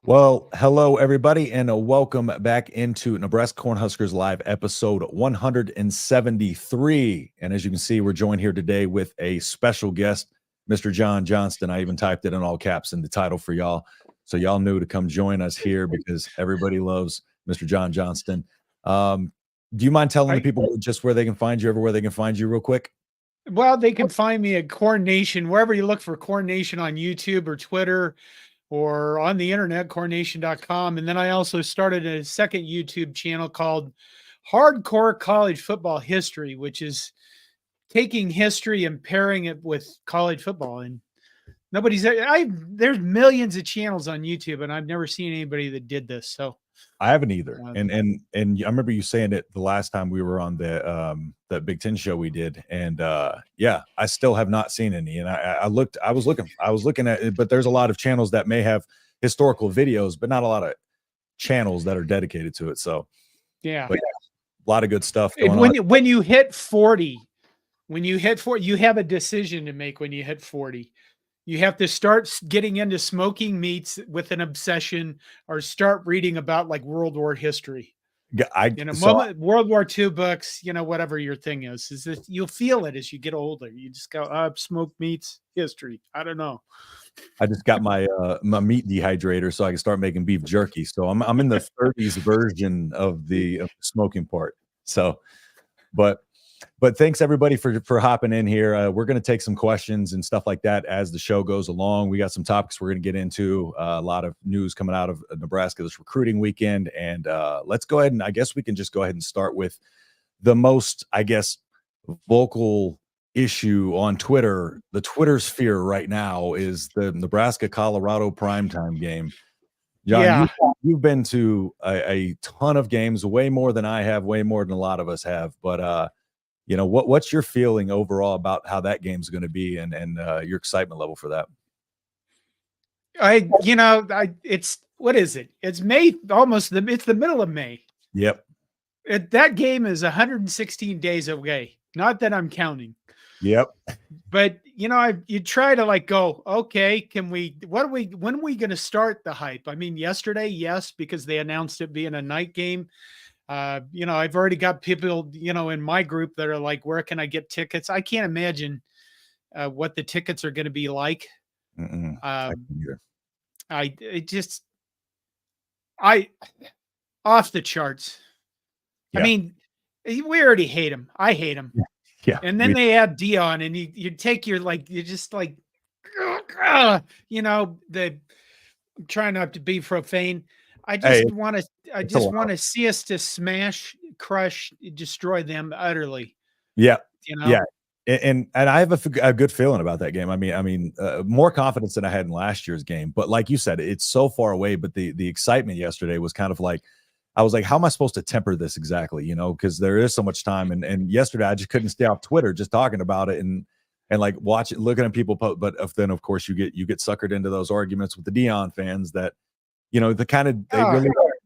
Well, hello everybody, and welcome back into Nebraska Cornhuskers Live, episode 173. And as you can see, we're joined here today with a special guest, Mr. John Johnston. I even typed it in all caps in the title for y'all, so y'all knew to come join us here because everybody loves Mr. John Johnston. Do you mind telling the people just where they can find you, everywhere they can find you, real quick? Well, they can find me at Corn Nation, wherever you look for Corn Nation on YouTube or Twitter or on the internet, cornnation.com. And then I also started a second YouTube channel called Hardcore College Football History, which is taking history and pairing it with college football. And there's millions of channels on YouTube, and I've never seen anybody that did this. So I haven't either. And I remember you saying it the last time we were on that Big Ten show we did. And yeah, I still have not seen any. And I was looking at it, but there's a lot of channels that may have historical videos, but not a lot of channels that are dedicated to it. So yeah, a lot of good stuff going on. When you hit 40, you have a decision to make. When you hit 40, you have to start getting into smoking meats with an obsession, or start reading about like World War history. World War II books, whatever your thing is that you'll feel it as you get older. You just go, smoke meats, history. I don't know. I just got my meat dehydrator so I can start making beef jerky. So I'm in the 30s version of the smoking part. So, but thanks everybody for hopping in here. We're going to take some questions and stuff like that as the show goes along. We got some topics we're going to get into, a lot of news coming out of Nebraska this recruiting weekend. And let's go ahead and I guess we can just go ahead and start with the most, I guess, vocal issue on Twitter. The Twitter sphere right now is the Nebraska-Colorado primetime game. John, yeah. you've been to a ton of games, way more than I have, way more than a lot of us have. But what's your feeling overall about how that game's going to be, and your excitement level for that? It's what is it? It's May, it's the middle of May. Yep. That game is 116 days away. Not that I'm counting. Yep. But you try to go, okay, when are we going to start the hype? I mean, yesterday, yes, because they announced it being a night game. I've already got people, in my group that are like, where can I get tickets? I can't imagine what the tickets are going to be like. Off the charts. Yeah. I mean, we already hate him. I hate him. Yeah. And then they add Dion, and you take your trying not to be profane. I just want to see us to smash, crush, destroy them utterly. Yeah. Yeah. And I have a good feeling about that game. I mean, more confidence than I had in last year's game. But like you said, it's so far away. But the excitement yesterday was kind of like, I was like, how am I supposed to temper this exactly? Because there is so much time. And yesterday I just couldn't stay off Twitter just talking about it and like watch it, looking at people. But then of course you get suckered into those arguments with the Dion fans that, the kind of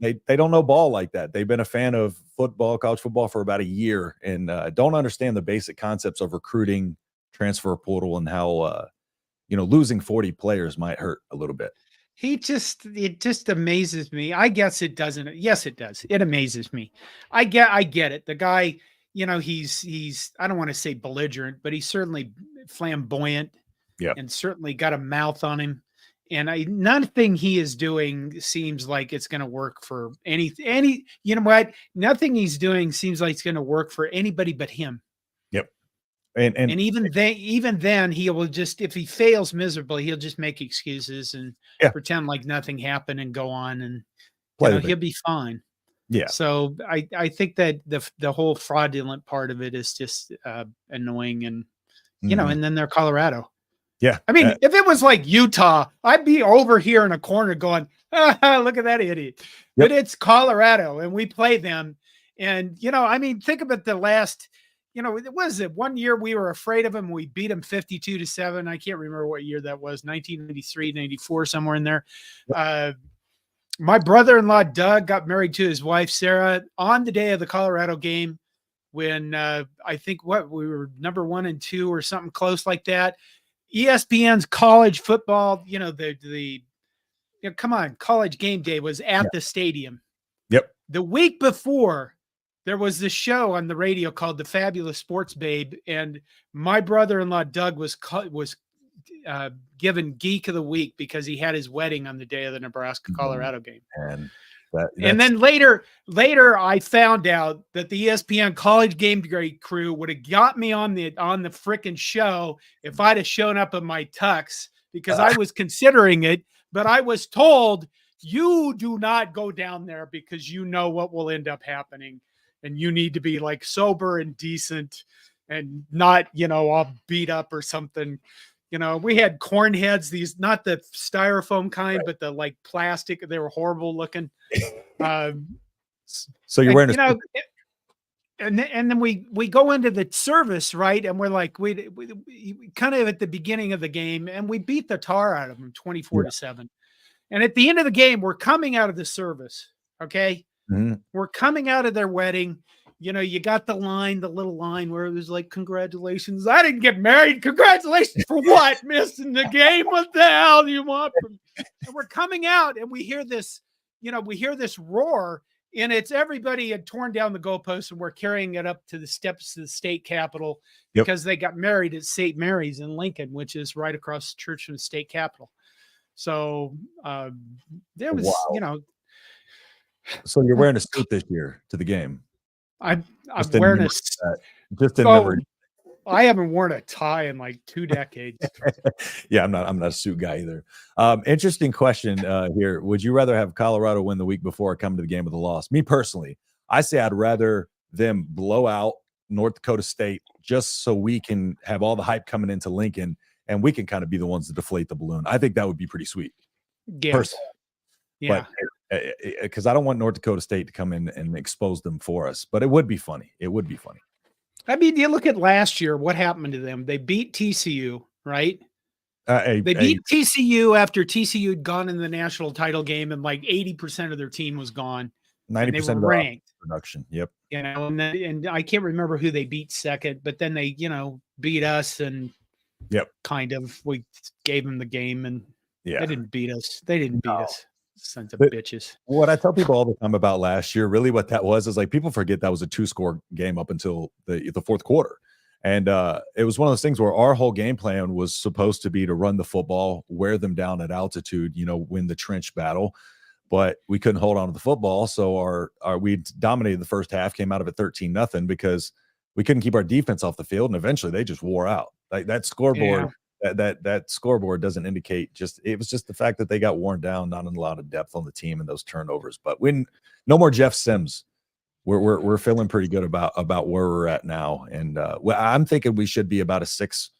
they don't know ball like that. They've been a fan of football, college football for about a year, and don't understand the basic concepts of recruiting, transfer portal, and how losing 40 players might hurt a little bit. It just amazes me. I guess it doesn't. Yes, it does. It amazes me. I get it. The guy, he's I don't want to say belligerent, but he's certainly flamboyant. Yeah. And certainly got a mouth on him. And nothing he is doing seems like it's going to work for any, nothing he's doing seems like it's going to work for anybody but him. Yep. And even then he will just, if he fails miserably, he'll just make excuses and pretend like nothing happened and go on, and he'll be fine. Yeah. So I think that the whole fraudulent part of it is just annoying, and and then they're Colorado. Yeah. I mean, if it was like Utah, I'd be over here in a corner going, look at that idiot. Yep. But it's Colorado, and we play them. And, think about the last, was it 1 year we were afraid of them? We beat them 52-7. I can't remember what year that was, 1993, 94, somewhere in there. Yep. My brother-in-law, Doug, got married to his wife, Sarah, on the day of the Colorado game when I think we were number 1 and 2 or something close like that. ESPN's college football, the come on, College Game Day was at Yeah. the stadium. Yep. The week before, there was this show on the radio called The Fabulous Sports Babe, and my brother-in-law Doug was given Geek of the Week because he had his wedding on the day of the Nebraska-Colorado game. And then later I found out that the ESPN College Game Day crew would have got me on the freaking show if I'd have shown up in my tux, because I was considering it, but I was told, you do not go down there because you know what will end up happening, and you need to be like sober and decent and not, all beat up or something. We had corn heads, these, not the styrofoam kind, but the like plastic. They were horrible looking. So you're wearing and then we go into the service, right? And we're like, we kind of at the beginning of the game, and we beat the tar out of them 24-7. And at the end of the game, we're coming out of the service. Okay. Mm-hmm. We're coming out of their wedding. You got the little line where it was like, congratulations, I didn't get married. Congratulations for what? Missing the game? What the hell do you want from me? And we're coming out, and we hear this roar, and it's everybody had torn down the goalposts, and we're carrying it up to the steps of the state capitol because they got married at St. Mary's in Lincoln, which is right across the church from the state capitol. So there was, So you're wearing a suit this year to the game? I'm wearing a just in memory. I haven't worn a tie in like 2 decades. Yeah, I'm not a suit guy either. Interesting question here. Would you rather have Colorado win the week before or come to the game with a loss? Me personally, I say I'd rather them blow out North Dakota State just so we can have all the hype coming into Lincoln and we can kind of be the ones to deflate the balloon. I think that would be pretty sweet. Yes. Personally. Yeah. But because I don't want North Dakota State to come in and expose them for us, but it would be funny. It would be funny. I mean, you look at last year, what happened to them? They beat TCU, right? They beat TCU after TCU had gone in the national title game, and like 80% of their team was gone. 90% of ranked production. Yep. And I can't remember who they beat second, but then they, beat us, and kind of we gave them the game, and they didn't beat us. They didn't beat us. Sons of bitches. What I tell people all the time about last year, really what that was is like people forget that was a 2-score game up until the fourth quarter. And it was one of those things where our whole game plan was supposed to be to run the football, wear them down at altitude, win the trench battle. But we couldn't hold on to the football. So we dominated the first half, came out of it 13-0 because we couldn't keep our defense off the field. And eventually they just wore out. Like that scoreboard. Yeah. That scoreboard doesn't indicate it was just the fact that they got worn down, not a lot of depth on the team and those turnovers. But no more Jeff Sims. We're feeling pretty good about where we're at now. And I'm thinking we should be about a 6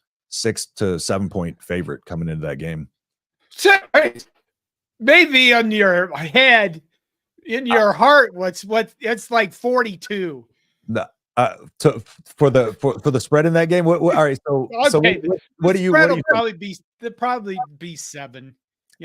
to 7 point favorite coming into that game. Maybe on your head, in your heart, it's like 42. No. For the spread in that game, all right. So, okay. So what do you? Probably be 7.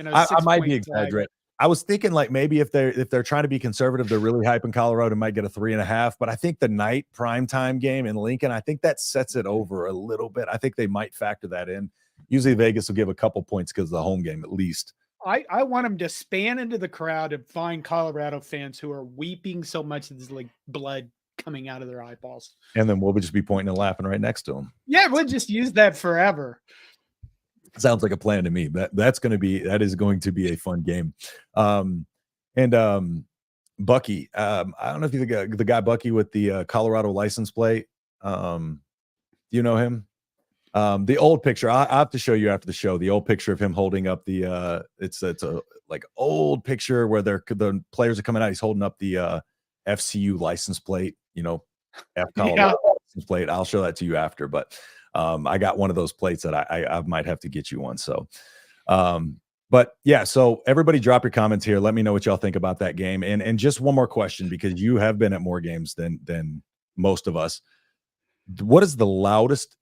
I might be exaggerating. I was thinking like maybe if they're trying to be conservative, they're really hyping Colorado, might get a 3.5. But I think the night primetime game in Lincoln, I think that sets it over a little bit. I think they might factor that in. Usually Vegas will give a couple points because of the home game at least. I want them to span into the crowd and find Colorado fans who are weeping so much that there's like blood coming out of their eyeballs. And then we'll just be pointing and laughing right next to them. Yeah, we'll just use that forever. Sounds like a plan to me. That is going to be a fun game. Bucky, I don't know if you think the guy Bucky with the Colorado license plate. Do you know him? The old picture. I have to show you after the show. The old picture of him holding up the. It's a like old picture where the players are coming out. He's holding up the FCU license plate. F Colorado license plate. I'll show that to you after. But I got one of those plates that I might have to get you one. So, but yeah. So everybody, drop your comments here. Let me know what y'all think about that game. And just one more question, because you have been at more games than most of us. What is the loudest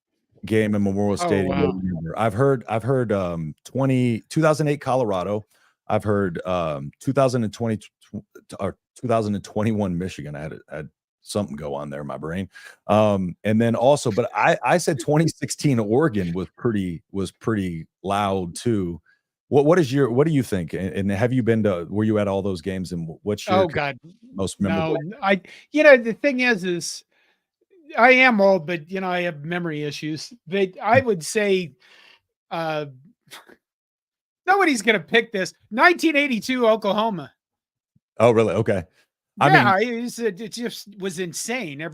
game in Memorial Stadium? Wow. I've heard 2008 Colorado. I've heard 2020 or 2021 Michigan. I had something go on there in my brain. And then also, but I said 2016 Oregon was pretty loud too. What do you think? And have you been to? Were you at all those games? And what's your Oh God, most memorable? no. The thing is I am old, but I have memory issues. But I would say, uh, nobody's gonna pick this. 1982 Oklahoma. Oh, really? Okay. I mean, Yeah, it just was insane. yeah,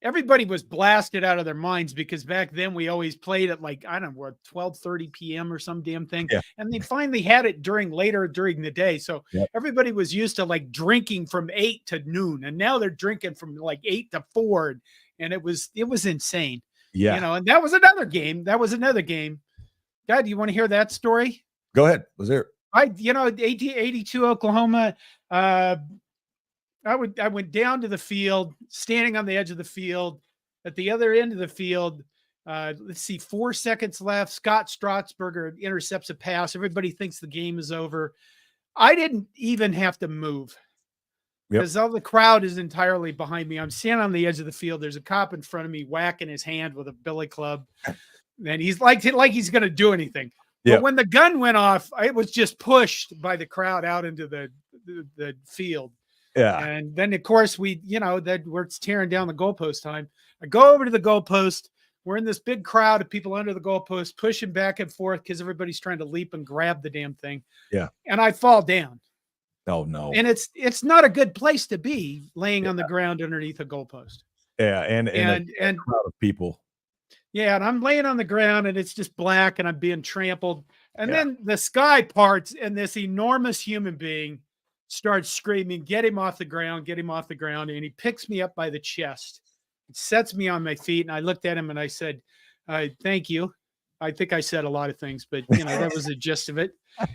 Everybody was blasted out of their minds because back then we always played at like, I don't know, what, 12:30 p.m. or some damn thing. yeah, And they finally had it later during the day. So yeah, everybody was used to like drinking from 8 to noon. And now they're drinking from like 8 to 4. And it was insane. yeah. And that was another game. God, do you want to hear that story? Go ahead. Was there? 1882 Oklahoma. I went down to the field, standing on the edge of the field. At the other end of the field, let's see, 4 seconds left. Scott Stratzberger intercepts a pass. Everybody thinks the game is over. I didn't even have to move because all the crowd is entirely behind me. I'm standing on the edge of the field. There's a cop in front of me whacking his hand with a billy club, and he's like he's going to do anything. But when the gun went off, it was just pushed by the crowd out into the field. Yeah. And then of course that we're tearing down the goalpost time. I go over to the goalpost. We're in this big crowd of people under the goalpost, pushing back and forth because everybody's trying to leap and grab the damn thing. Yeah. And I fall down. Oh no. And it's not a good place to be, laying on the ground underneath a goalpost. Yeah, and a crowd of people. Yeah, and I'm laying on the ground and it's just black and I'm being trampled. And then the sky parts and this enormous human being starts screaming, "Get him off the ground, get him off the ground." And he picks me up by the chest, sets me on my feet. And I looked at him and I said, "Thank you." I think I said a lot of things, but that was the gist of it.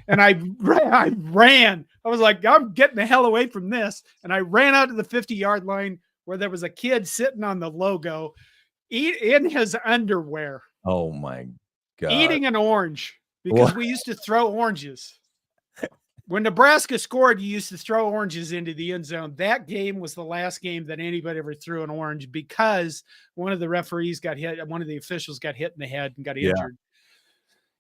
And I ran. I was like, I'm getting the hell away from this. And I ran out to the 50-yard line where there was a kid sitting on the logo in his underwear. Oh my God. Eating an orange because we used to throw oranges. When Nebraska scored, you used to throw oranges into the end zone. That game was the last game that anybody ever threw an orange because one of the referees got hit. One of the officials got hit in the head and got injured.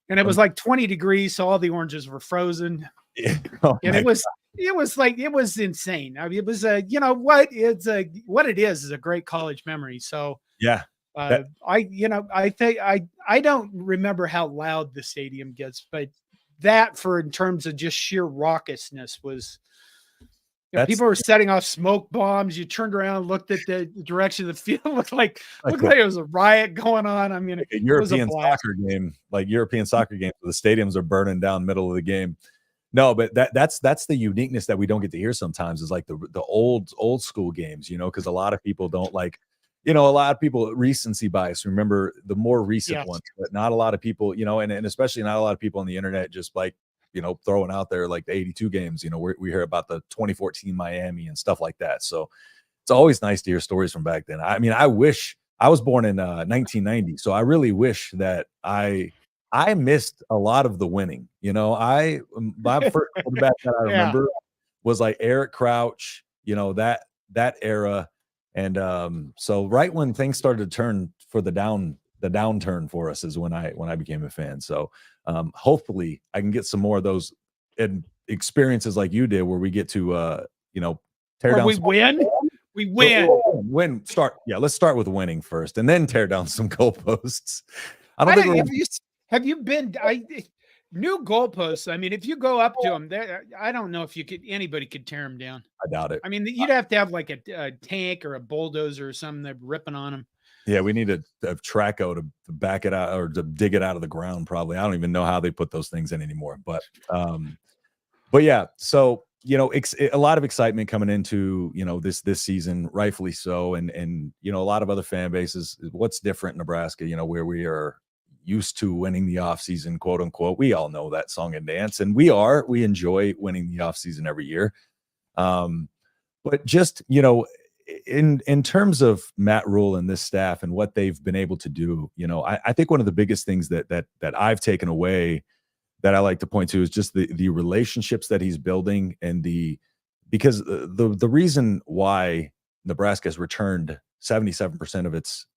And it was like 20 degrees. So all the oranges were frozen. And it was insane. I mean, it was what it is a great college memory. So I think I don't remember how loud the stadium gets, but that in terms of just sheer raucousness was, people were setting off smoke bombs. You turned around, looked at the direction of the field, looked like it was a riot going on. I mean, like a European soccer game, where the stadiums are burning down middle of the game. No, but that's the uniqueness that we don't get to hear sometimes, is like the old school games, because a lot of people don't like, a lot of people recency bias remember the more recent ones, but not a lot of people, and especially not a lot of people on the internet just like, throwing out there like the 82 games, we hear about the 2014 Miami and stuff like that. So it's always nice to hear stories from back then. I mean, I wish I was born in 1990. So I really wish that I missed a lot of the winning. My first quarterback that I remember was like Eric Crouch, that era. And so right when things started to turn for the downturn for us is when I became a fan. So hopefully I can get some more of those experiences like you did, where we get to tear down. We win. Let's start with winning first, and then tear down some goalposts. Have you been? New goalposts. I mean, if you go up to them, I don't know if anybody could tear them down. I doubt it. I mean, you'd have to have like a tank or a bulldozer or something that ripping on them. Yeah, we need a Traco to back it out or to dig it out of the ground. Probably, I don't even know how they put those things in anymore. But yeah. So a lot of excitement coming into this season, rightfully so, and a lot of other fan bases. What's different in Nebraska? Where we are used to winning the offseason, quote unquote. We all know that song and dance, and we enjoy winning the offseason every year. But just, in terms of Matt Rule and this staff and what they've been able to do, I think one of the biggest things that I've taken away that I like to point to is just the relationships that he's building, and because the reason why Nebraska has returned 77% of its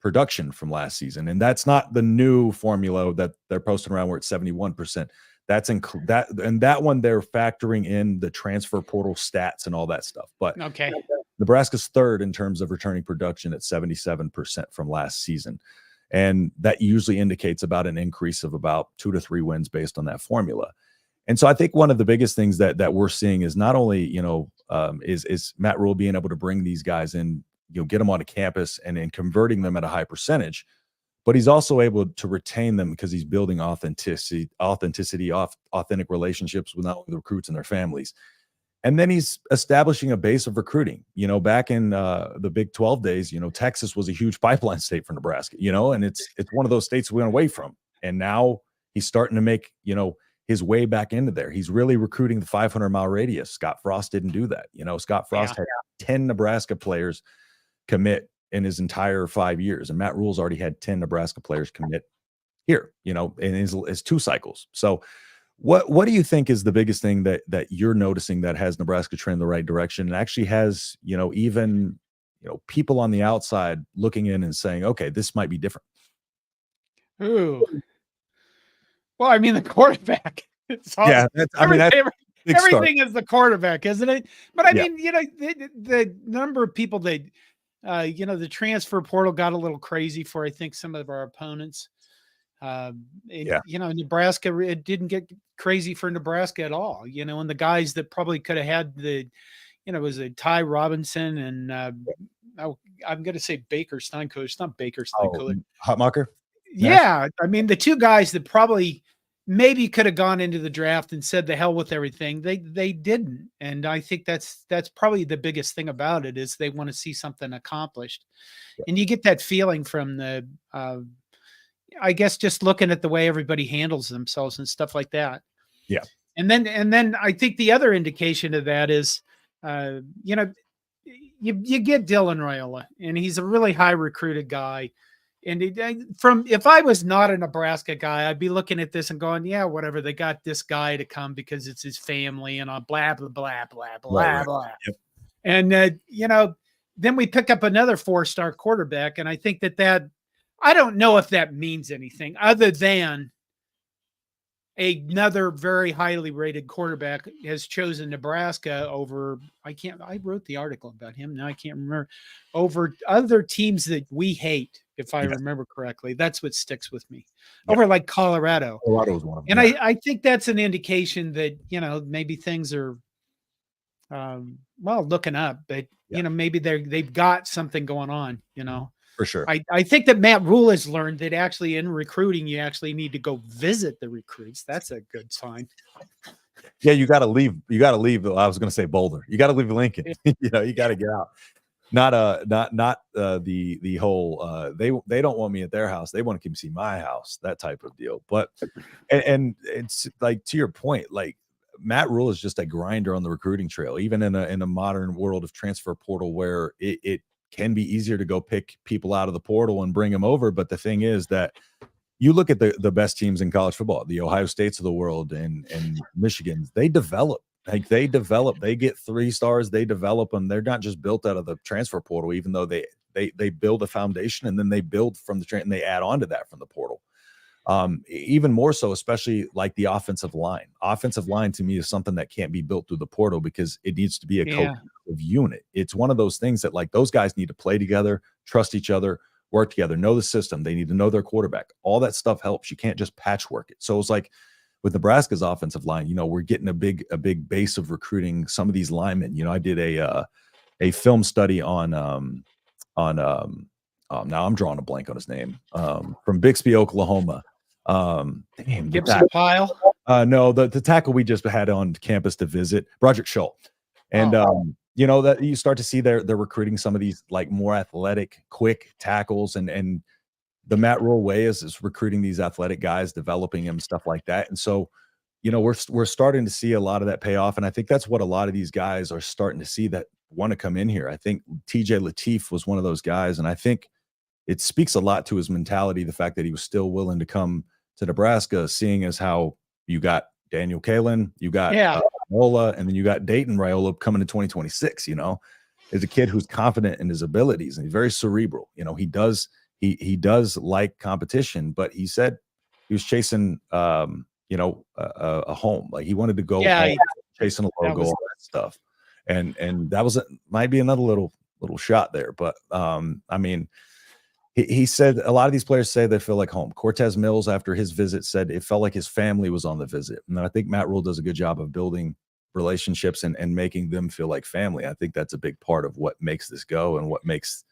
production from last season. And that's not the new formula that they're posting around where it's 71%. That's that one they're factoring in the transfer portal stats and all that stuff. But okay, Nebraska's third in terms of returning production at 77% from last season. And that usually indicates about an increase of about 2 to 3 wins based on that formula. And so I think one of the biggest things that we're seeing is not only, is Matt Rule being able to bring these guys in, get them onto campus and converting them at a high percentage, but he's also able to retain them because he's building authentic relationships with not only the recruits and their families. And then he's establishing a base of recruiting. Back in the Big 12 days, Texas was a huge pipeline state for Nebraska, and it's one of those states we went away from. And now he's starting to make, his way back into there. He's really recruiting the 500-mile radius. Scott Frost didn't do that. Scott Frost had 10 Nebraska players commit in his entire 5 years, and Matt Rule's already had 10 Nebraska players commit here, in his 2 cycles. So what do you think is the biggest thing that you're noticing that has Nebraska trend the right direction and actually has, even, people on the outside looking in and saying, okay, this might be different? Ooh. Well, I mean, the quarterback. Everything is the quarterback, isn't it? But I mean, the number of people that, the transfer portal got a little crazy for, I think, some of our opponents. Nebraska, it didn't get crazy for Nebraska at all, and the guys that probably could have had it was a Ty Robinson and I'm going to say Baker Steinkohler. It's not Baker Steinkohler. Hutmacher? Yeah. I mean, the 2 guys that probably maybe could have gone into the draft and said the hell with everything. They didn't. And I think that's probably the biggest thing about it is they want to see something accomplished. Yeah. And you get that feeling from the, I guess, just looking at the way everybody handles themselves and stuff like that. Yeah. And then I think the other indication of that is, you get Dylan Raiola, and he's a really high recruited guy. And if I was not a Nebraska guy, I'd be looking at this and going, yeah, whatever. They got this guy to come because it's his family and blah, blah, blah, blah, blah, blah. Yep. And, then we pick up another 4-star quarterback. And I think that I don't know if that means anything other than another very highly rated quarterback has chosen Nebraska over, I wrote the article about him. Now I can't remember, over other teams that we hate. If I remember correctly, that's what sticks with me over like Colorado. Colorado was one of them. And I think that's an indication that, maybe things are, looking up, but maybe they've got something going on, For sure. I think that Matt Rule has learned that actually in recruiting, you actually need to go visit the recruits. That's a good sign. Yeah. You got to leave. I was going to say Boulder. You got to leave Lincoln. You got to get out. Not the whole they don't want me at their house. They want to come see my house, that type of deal. But and it's like, to your point, like Matt Rule is just a grinder on the recruiting trail, even in a modern world of transfer portal where it can be easier to go pick people out of the portal and bring them over. But the thing is that you look at the best teams in college football, the Ohio States of the world and Michigan, they develop. They get 3 stars, they develop them. They're not just built out of the transfer portal, even though they build a foundation and then they build from the and they add on to that from the portal. Even more so, especially like the offensive line. Offensive line to me is something that can't be built through the portal because it needs to be a cohesive unit. It's one of those things that like those guys need to play together, trust each other, work together, know the system. They need to know their quarterback. All that stuff helps. You can't just patchwork it. So it's like, with Nebraska's offensive line, we're getting a big base of recruiting some of these linemen. I did a film study on now I'm drawing a blank on his name, from Bixby, Oklahoma. Gibson Pyle. No, the tackle we just had on campus to visit, Broderick Schull. And that you start to see they're recruiting some of these like more athletic, quick tackles and the Matt Rule way is recruiting these athletic guys, developing them, stuff like that. And so, we're starting to see a lot of that pay off. And I think that's what a lot of these guys are starting to see that want to come in here. I think TJ Lateef was one of those guys. And I think it speaks a lot to his mentality, the fact that he was still willing to come to Nebraska, seeing as how you got Daniel Kalen, you got Raiola, and then you got Dayton Raiola coming to 2026, is a kid who's confident in his abilities and he's very cerebral. He he does like competition, but he said he was chasing a home. Like he wanted to go home, chasing a logo, all that stuff. And that might be another little shot there. But I mean, he said a lot of these players say they feel like home. Cortez Mills, after his visit, said it felt like his family was on the visit. And I think Matt Rule does a good job of building relationships and making them feel like family. I think that's a big part of what makes this go and what makes,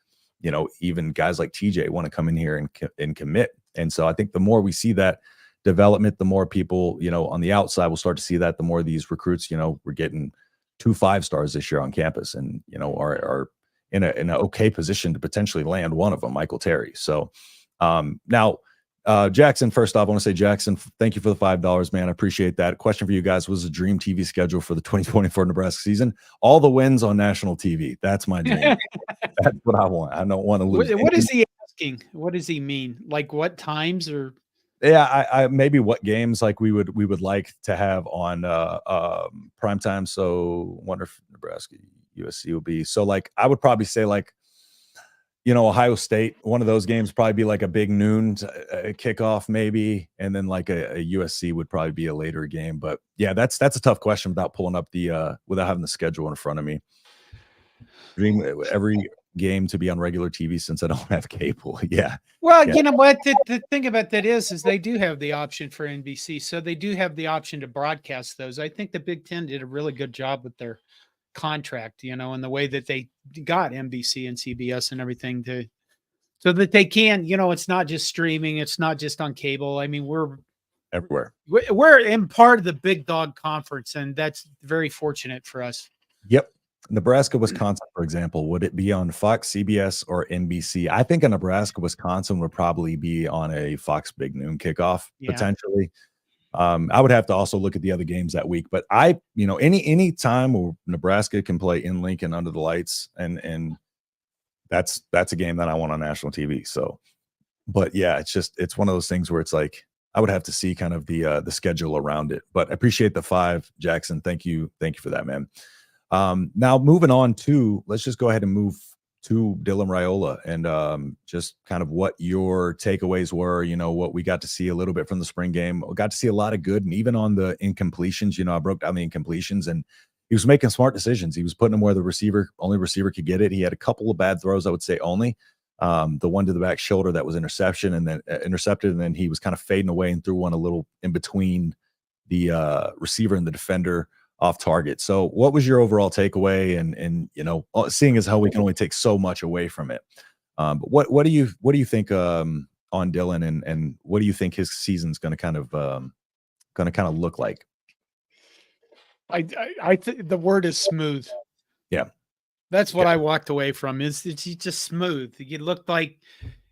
even guys like TJ want to come in here and commit. And so I think the more we see that development, the more people, on the outside will start to see that, the more these recruits, we're getting 2 5-stars this year on campus and, are in an okay position to potentially land one of them, Michael Terry. So now, Jackson, first off, I want to say, Jackson, thank you for the $5, man. I appreciate that. Question for you guys: was a dream TV schedule for the 2024 Nebraska season? All the wins on national TV. That's my dream. That's what I want. I don't want to lose. What is he asking? What does he mean? Like what times or? Yeah, I maybe what games like we would like to have on prime time. So wonder if Nebraska USC will be. So like I would probably say like, Ohio State, one of those games probably be like a big noon kickoff maybe, and then like a USC would probably be a later game. But yeah, that's a tough question without pulling up without having the schedule in front of me. Dream every game to be on regular TV since I don't have cable. Yeah. Well, you know what? The thing about that is they do have the option for NBC, so they do have the option to broadcast those. I think the Big Ten did a really good job with their contract, and the way that they got NBC and CBS and everything so that they can, it's not just streaming, it's not just on cable. I mean, we're everywhere. We're in part of the big dog conference, and that's very fortunate for us. Yep. Nebraska, Wisconsin, for example, would it be on Fox, CBS, or NBC? I think a Nebraska, Wisconsin would probably be on a Fox Big Noon kickoff, potentially. I would have to also look at the other games that week, but any time where Nebraska can play in Lincoln under the lights, and that's a game that I want on national TV. So, but yeah, it's one of those things where it's like I would have to see kind of the schedule around it. But I appreciate the 5, Jackson. Thank you for that, man. Now moving on to, let's just go ahead and move to Dylan Raiola and just kind of what your takeaways were, what we got to see a little bit from the spring game. We got to see a lot of good, and even on the incompletions, I broke down the incompletions, and he was making smart decisions. He was putting them where the only receiver could get it. He had a couple of bad throws, I would say only. The one to the back shoulder that was intercepted, and then he was kind of fading away and threw one a little in between the receiver and the defender off target. So what was your overall takeaway? And seeing as how we can only take so much away from it. But what do you think on Dylan, and what do you think his season's going to kind of look like? I think the word is smooth. Yeah. That's what I walked away from. Is he's just smooth. He looked like,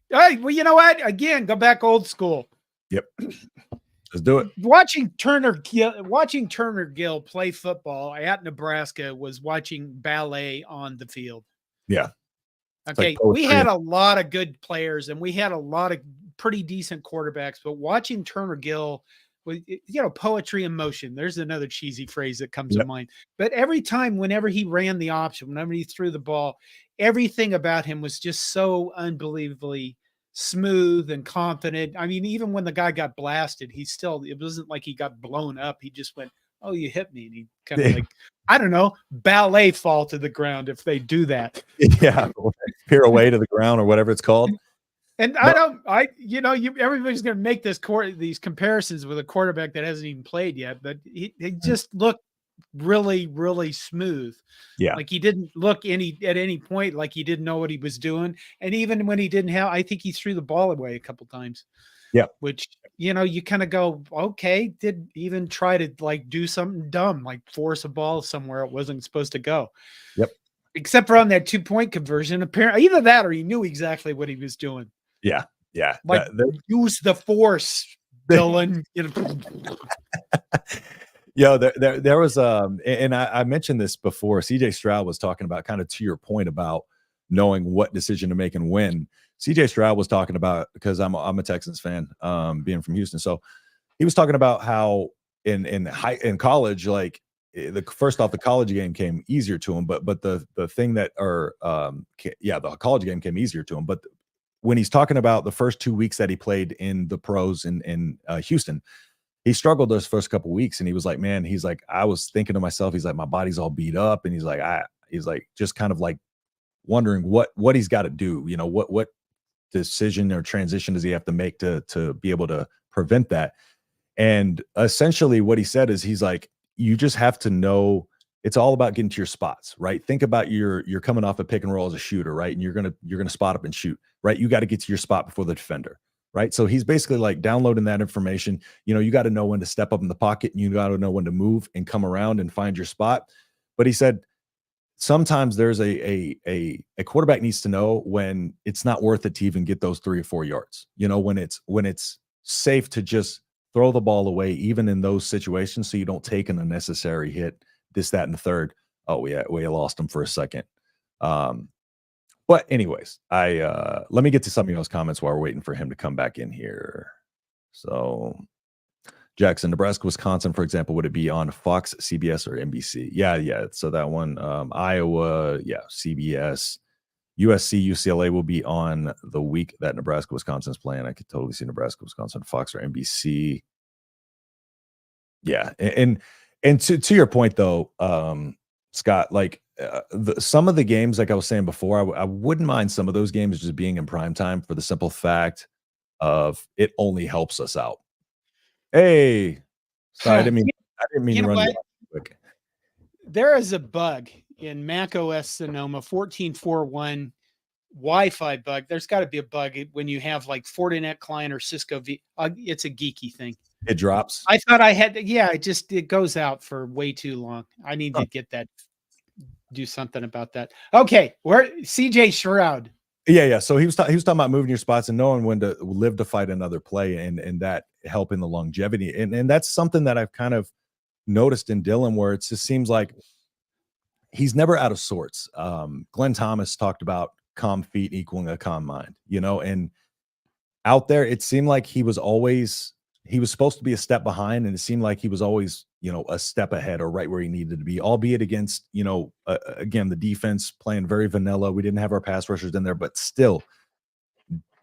hey, well, you know what? Again, go back old school. Yep. Let's do it. Watching Turner Gill play football at Nebraska was watching ballet on the field. Yeah. Okay. We had a lot of good players and we had a lot of pretty decent quarterbacks, but watching Turner Gill with, poetry in motion. There's another cheesy phrase that comes to mind. But every time, whenever he ran the option, whenever he threw the ball, everything about him was just so unbelievably smooth and confident. I mean, even when the guy got blasted, it wasn't like he got blown up. He just went, "Oh, you hit me." And he kind of like, I don't know, ballet fall to the ground if they do that. Yeah. Peer away to the ground or whatever it's called. And everybody's going to make these comparisons with a quarterback that hasn't even played yet, but he just looked really, really smooth. Yeah. Like he didn't look at any point like he didn't know what he was doing. And even when he didn't have, I think he threw the ball away a couple times. Yeah. Which, you kind of go, okay, did even try to like do something dumb, like force a ball somewhere it wasn't supposed to go. Yep. Except for on that 2-point conversion, apparently either that or he knew exactly what he was doing. Yeah. Yeah. Like use the force, Dylan. There was and I mentioned this before. CJ Stroud was talking about, kind of to your point about knowing what decision to make and when. CJ Stroud was talking about, because I'm a Texans fan, being from Houston. So he was talking about how in college, like the college game came easier to him, but the thing that the college game came easier to him, but when he's talking about the first 2 weeks that he played in the pros in Houston, he struggled those first couple weeks, and he was like, man, he's like, I was thinking to myself, he's like, my body's all beat up, and he's like, just kind of like wondering what he's got to do, what decision or transition does he have to make to be able to prevent that. And essentially what he said is, he's like, you just have to know it's all about getting to your spots, right? Think about you're coming off a pick and roll as a shooter, right? And you're gonna spot up and shoot, right? You got to get to your spot before the defender, right? So he's basically like downloading that information. You got to know when to step up in the pocket, and you got to know when to move and come around and find your spot. But he said sometimes there's a quarterback needs to know when it's not worth it to even get those 3 or 4 yards. When it's safe to just throw the ball away, even in those situations, so you don't take an unnecessary hit, this, that, and the third. Oh, we lost him for a second. But anyways, let me get to some of those comments while we're waiting for him to come back in here. So Jackson, Nebraska, Wisconsin, for example, would it be on Fox, CBS, or NBC? Yeah. So that one, Iowa, yeah, CBS. USC, UCLA will be on the week that Nebraska, Wisconsin's playing. I could totally see Nebraska, Wisconsin, Fox or NBC. Yeah, and to your point though, Scott, like some of the games, like I was saying before, I wouldn't mind some of those games just being in prime time for the simple fact of it only helps us out. Hey, sorry, I didn't mean to run you off quick. There is a bug in Mac OS Sonoma 14.4.1 Wi-Fi bug. There's got to be a bug when you have like Fortinet client or Cisco it's a geeky thing. It drops. I thought I had, it goes out for way too long. I need to get that, do something about that. Okay, where CJ Shroud. Yeah. So he was talking about moving your spots and knowing when to live to fight another play, and that helping the longevity. And that's something that I've kind of noticed in Dylan, where it just seems like he's never out of sorts. Glenn Thomas talked about calm feet equaling a calm mind, and out there it seemed like he was supposed to be a step behind, and it seemed like he was always, a step ahead or right where he needed to be, albeit against, again, the defense playing very vanilla. We didn't have our pass rushers in there, but still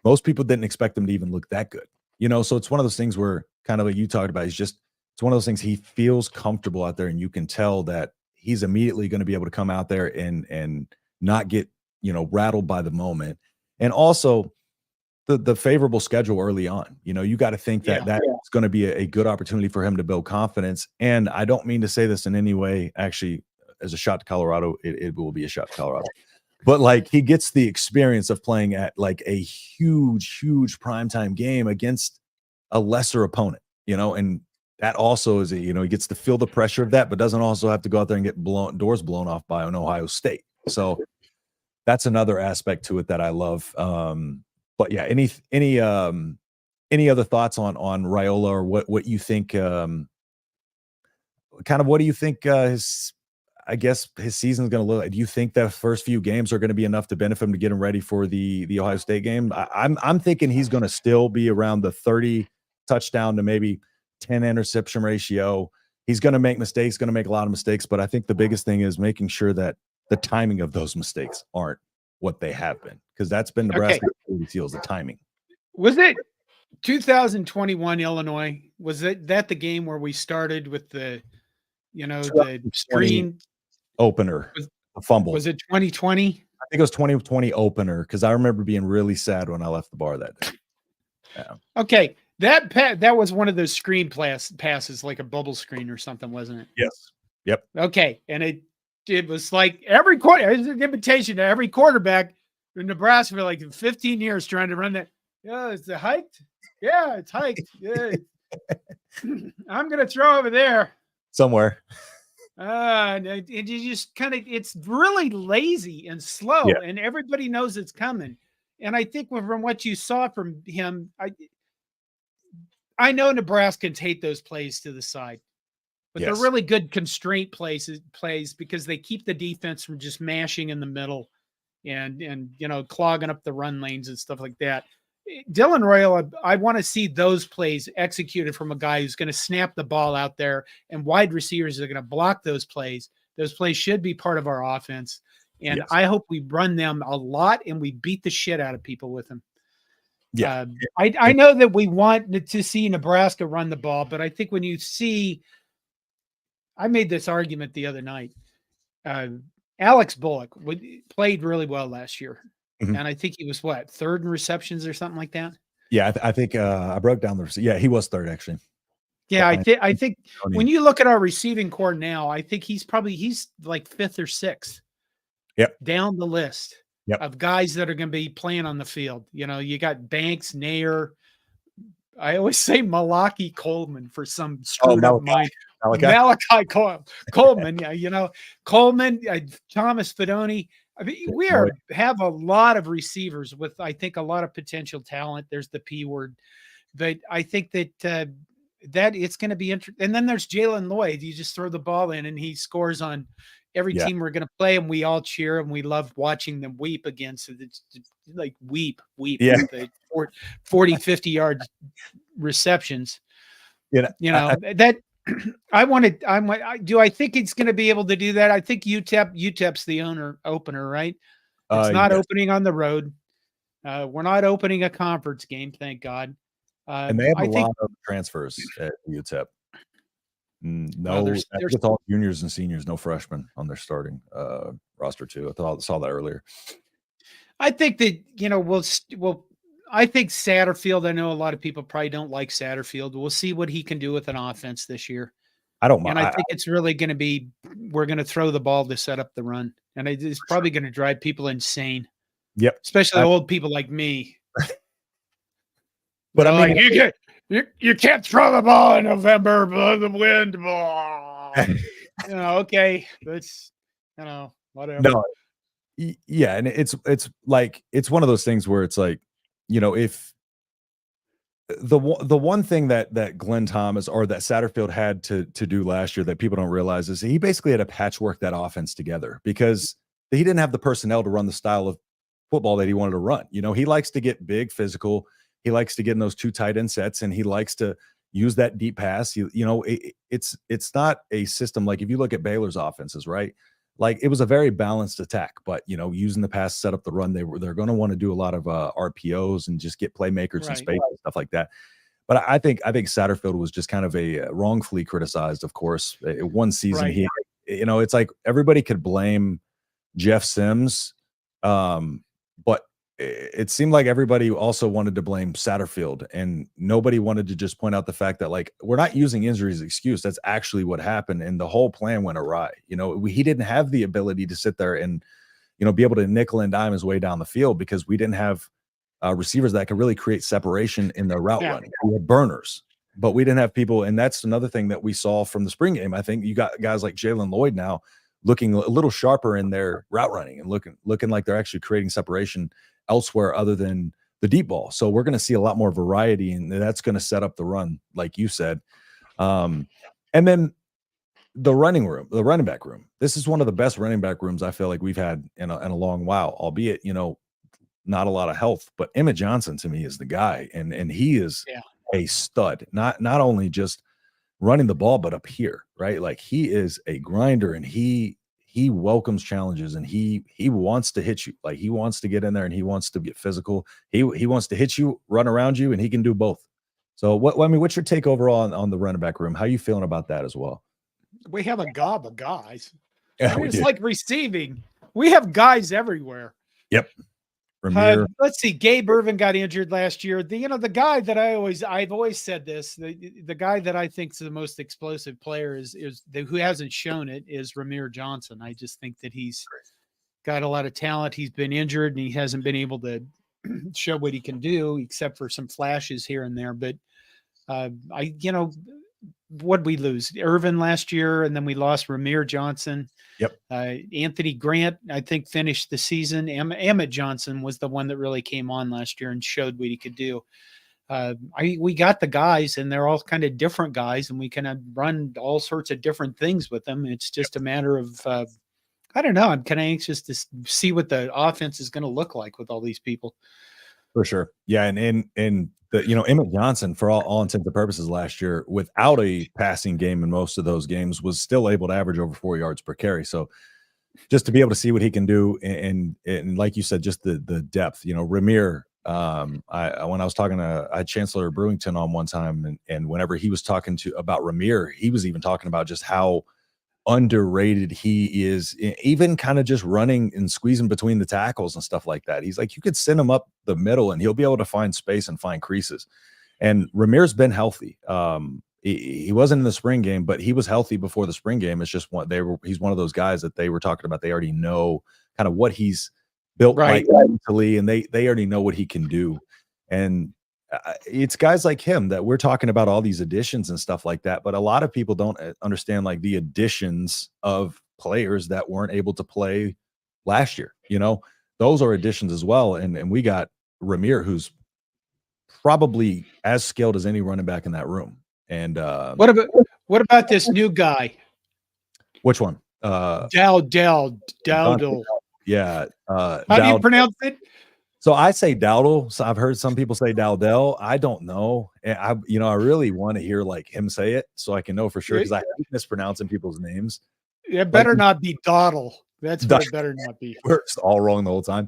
most people didn't expect him to even look that good, so it's one of those things where, kind of like you talked about, it's one of those things, he feels comfortable out there, and you can tell that he's immediately going to be able to come out there and not get, rattled by the moment. And also the favorable schedule early on, you got to think that it's going to be a good opportunity for him to build confidence. And I don't mean to say this in any way, actually, as a shot to Colorado, it will be a shot to Colorado, but like he gets the experience of playing at like a huge primetime game against a lesser opponent, and that also is he gets to feel the pressure of that, but doesn't also have to go out there and get doors blown off by an Ohio State. So that's another aspect to it that I love. But yeah, any other thoughts on Raiola, or what you think? Kind of what do you think his season's going to look like? Do you think the first few games are going to be enough to benefit him to get him ready for the Ohio State game? I'm thinking he's going to still be around the 30 touchdown to maybe 10 interception ratio. He's going to make mistakes, going to make a lot of mistakes, but I think the biggest thing is making sure that the timing of those mistakes aren't what they have been, because that's been Nebraska Seals, the timing. Was it 2021 Illinois? Was that the game where we started with the screen opener, a fumble? Was it 2020? I think it was 2020 opener, because I remember being really sad when I left the bar that day. Yeah. Okay. That was one of those screen passes, like a bubble screen or something, wasn't it? Yes. Yep. Okay. And it was like every quarter, it's an invitation to every quarterback in Nebraska for like 15 years trying to run that. Yeah, is it hiked? Yeah, it's hiked. Yeah. I'm going to throw over there. Somewhere. And you just it's really lazy and slow, and everybody knows it's coming. And I think from what you saw from him, I know Nebraskans hate those plays to the side, but they're really good constraint plays because they keep the defense from just mashing in the middle and clogging up the run lanes and stuff like that. Dylan Raiola, I want to see those plays executed from a guy who's going to snap the ball out there, and wide receivers are going to block those plays. Those plays should be part of our offense. And I hope we run them a lot and we beat the shit out of people with them. Yeah. I know that we want to see Nebraska run the ball, but I think when you see, I made this argument the other night. Alex Bullock played really well last year. Mhm. And I think he was what, third in receptions or something like that? Yeah, I think I broke down the yeah, he was third actually. Yeah, I think when you look at our receiving core now, I think he's like fifth or sixth. Yep. Down the list Yep. of guys that are going to be playing on the field. You know, you got Banks, Nair. I always say Malachi Coleman for some screwed up mind. Malachi Coleman. Yeah, you know, Coleman, Thomas Fedoni. I mean, we have a lot of receivers with, I think, a lot of potential talent. There's the P word, but I think that that it's going to be interesting. And then there's Jalen Lloyd. You just throw the ball in and he scores on every team we're going to play, and we all cheer and we love watching them weep against it. It's like weep. Yeah. 40, 50 yard receptions. You know, that I think he's going to be able to do that. I think UTEP's the opener, right? It's not opening on the road. We're not opening a conference game, thank God. And they have a lot of transfers at UTEP. No, it's all juniors and seniors, no freshmen on their starting roster too. I saw that earlier. I think that, you know, I think Satterfield, I know a lot of people probably don't like Satterfield. We'll see what he can do with an offense this year. I don't mind. And I think it's really going to be, we're going to throw the ball to set up the run. And it's probably going to drive people insane. Yep. Especially old people like me. But I mean, you can't throw the ball in November, but the wind. You know, okay. That's, you know, whatever. No. Yeah. And it's like, it's one of those things where it's like, you know, if the one thing that Glenn Thomas or that Satterfield had to do last year that people don't realize is he basically had to patchwork that offense together because he didn't have the personnel to run the style of football that he wanted to run. You know, he likes to get big, physical. He likes to get in those two tight end sets, and he likes to use that deep pass. You know, it's not a system like if you look at Baylor's offenses, right? Like it was a very balanced attack, but you know, using the pass to set up the run, they're going to want to do a lot of RPOs and just get playmakers and space and stuff like that. But I think Satterfield was just kind of a wrongfully criticized, of course. One season, he, you know, it's like everybody could blame Jeff Sims, but it seemed like everybody also wanted to blame Satterfield, and nobody wanted to just point out the fact that, like, we're not using injuries as an excuse. That's actually what happened, and the whole plan went awry. You know, he didn't have the ability to sit there and, you know, be able to nickel and dime his way down the field because we didn't have receivers that could really create separation in the route running. We had burners, but we didn't have people, and that's another thing that we saw from the spring game. I think you got guys like Jalen Lloyd now looking a little sharper in their route running and looking like they're actually creating separation elsewhere other than the deep ball. So we're going to see a lot more variety, and that's going to set up the run, like you said. And then the running back room. This is one of the best running back rooms I feel like we've had in a long while, albeit, you know, not a lot of health, but Emmett Johnson to me is the guy. And he is a stud, not only just running the ball, but up here, right? Like he is a grinder, and he welcomes challenges, and he wants to hit you. Like he wants to get in there and he wants to get physical. He wants to hit you, run around you, and he can do both. So what's your take overall on the running back room? How are you feeling about that as well? We have a gob of guys. It's like receiving. We have guys everywhere. Yep. Let's see. Gabe Irvin got injured last year. The guy that I've always said this, the guy that I think is the most explosive player who hasn't shown it is Ramir Johnson. I just think that he's got a lot of talent. He's been injured and he hasn't been able to show what he can do except for some flashes here and there. But what'd we lose? Irvin last year, and then we lost Ramir Johnson. Yep. Anthony Grant, I think, finished the season. Emmett Johnson was the one that really came on last year and showed what he could do. We got the guys, and they're all kind of different guys, and we can run all sorts of different things with them. It's just a matter of, I don't know. I'm kind of anxious to see what the offense is going to look like with all these people. For sure. Yeah. And Emmett Johnson, for all intents and purposes last year, without a passing game in most of those games, was still able to average over 4 yards per carry. So just to be able to see what he can do, and like you said, just the depth, Ramir, When I was talking to I had Chancellor Brewington on one time, and whenever he was talking about Ramir, he was even talking about just how underrated he is, even kind of just running and squeezing between the tackles and stuff like that. He's like, you could send him up the middle and he'll be able to find space and find creases. And Ramir's been healthy. He wasn't in the spring game, but he was healthy before the spring game. It's just he's one of those guys that they were talking about. They already know kind of what he's built like mentally, and they already know what he can do. And it's guys like him that we're talking about, all these additions and stuff like that. But a lot of people don't understand like the additions of players that weren't able to play last year. You know, those are additions as well. And we got Ramir, who's probably as skilled as any running back in that room. And what about this new guy? Which one? Dowdle. Yeah. How do you pronounce it? So I say Dowdle. So I've heard some people say Dowdell. I don't know. And I really want to hear like him say it so I can know for sure, because I hate mispronouncing people's names. It better not be Dawdle. That's what it better not be. We're all wrong the whole time.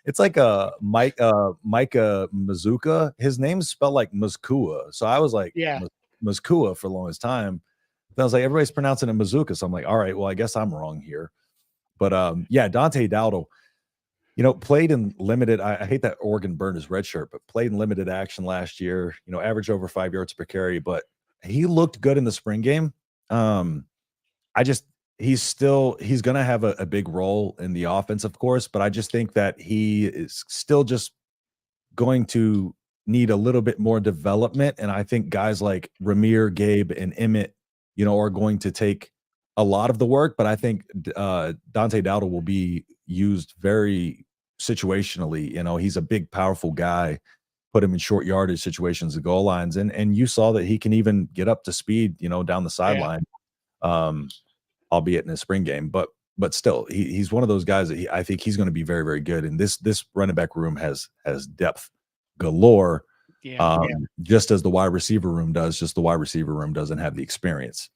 It's like Micah Mazuka. His name's spelled like Muzkua. So I was like, Muzkua for the longest time. Then I was like, everybody's pronouncing it Mazuka. So I'm like, all right, well, I guess I'm wrong here. But yeah, Dante Dowdle, played in limited. I hate that Oregon burned his red shirt, but played in limited action last year. Averaged over 5 yards per carry, but he looked good in the spring game. He's going to have a big role in the offense, of course, but I just think that he is still just going to need a little bit more development. And I think guys like Ramir, Gabe, and Emmett, are going to take a lot of the work, but I think Dante Dowdle will be used very situationally. He's a big, powerful guy. Put him in short yardage situations, the goal lines, and you saw that he can even get up to speed, down the sideline. Albeit in a spring game, but still, he's one of those guys that I think he's going to be very, very good. And this running back room has depth galore, just as the wide receiver room does. Just the wide receiver room doesn't have the experience.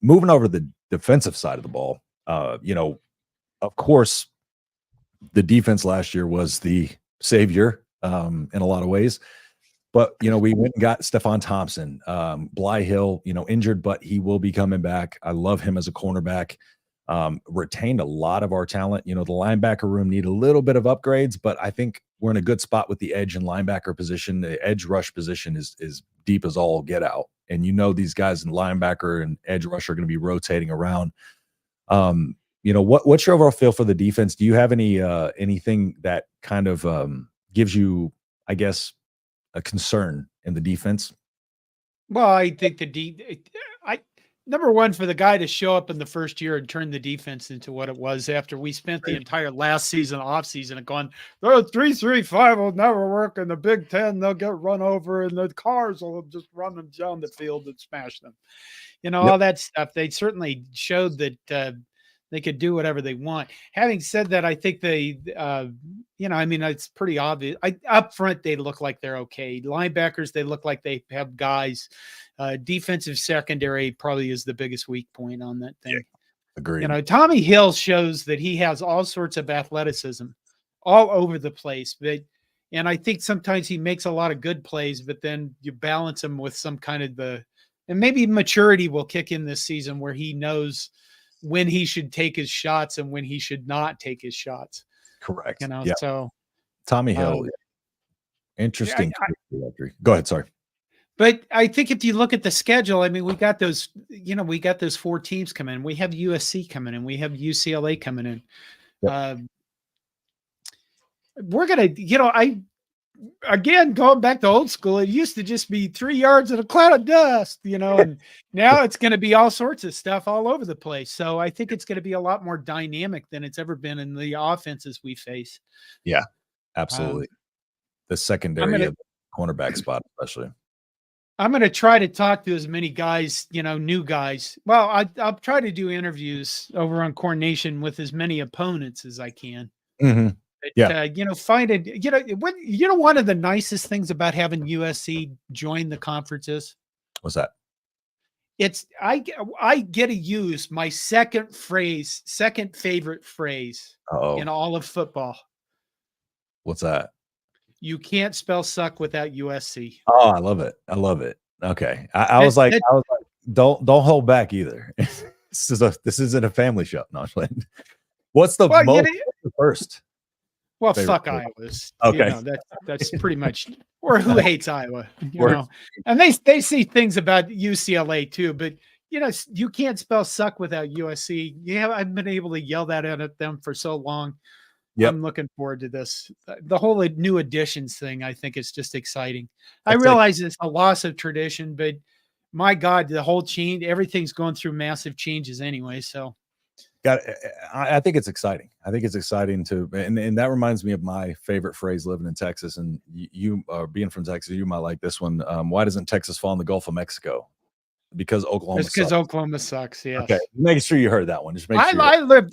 Moving over to the defensive side of the ball, of course, the defense last year was the savior in a lot of ways. But, we went and got Stephon Thompson, Bly Hill, injured, but he will be coming back. I love him as a cornerback. Retained a lot of our talent. The linebacker room need a little bit of upgrades, but I think we're in a good spot with the edge and linebacker position. The edge rush position is deep as all get out. And these guys in linebacker and edge rush are going to be rotating around. What's your overall feel for the defense? Do you have anything that kind of gives you, I guess, a concern in the defense? Well, I think number one, for the guy to show up in the first year and turn the defense into what it was after we spent the entire last season, off season, and gone, the 3-3-5 will never work in the Big Ten. They'll get run over and the cars will just run them down the field and smash them. All that stuff. They certainly showed that they could do whatever they want. Having said that, I think it's pretty obvious. Up front, they look like they're okay. Linebackers, they look like they have guys. Defensive secondary probably is the biggest weak point on that thing. Agreed. Tommy Hill shows that he has all sorts of athleticism all over the place. And I think sometimes he makes a lot of good plays, but then you balance him with some kind of and maybe maturity will kick in this season where he knows when he should take his shots and when he should not take his shots. Correct. So Tommy Hill, interesting. Go ahead. Sorry. But I think if you look at the schedule, we got those, we got those 4 teams coming in. We have USC coming in. We have UCLA coming in. Yep. We're going to, again, going back to old school, it used to just be 3 yards in a cloud of dust, and now it's going to be all sorts of stuff all over the place. So I think it's going to be a lot more dynamic than it's ever been in the offenses we face. Yeah, absolutely. The secondary cornerback spot, especially. I'm going to try to talk to as many guys, new guys. Well, I'll try to do interviews over on Corn Nation with as many opponents as I can. Mm-hmm. Find it. One of the nicest things about having USC join the conferences. What's that? It's I get to use my second favorite phrase in all of football. What's that? You can't spell suck without USC. Oh, I love it. I love it. Okay. I was like, don't hold back either. This isn't a family show. No, what's the first? Well, fuck Iowa's. Okay. You know, that's pretty much, or who hates Iowa, you know? And they see things about UCLA too, but you know, you can't spell suck without USC. Yeah, I've been able to yell that at them for so long. Yep. I'm looking forward to this. The whole new additions thing, I think, is just exciting. I realize it's a loss of tradition, but my God, the whole change, everything's going through massive changes anyway. So, I think it's exciting. I think it's exciting and that reminds me of my favorite phrase living in Texas. And you being from Texas, you might like this one. Why doesn't Texas fall in the Gulf of Mexico? Because Oklahoma sucks. Because Oklahoma sucks. Yes. Okay. Making sure you heard that one. Just make sure.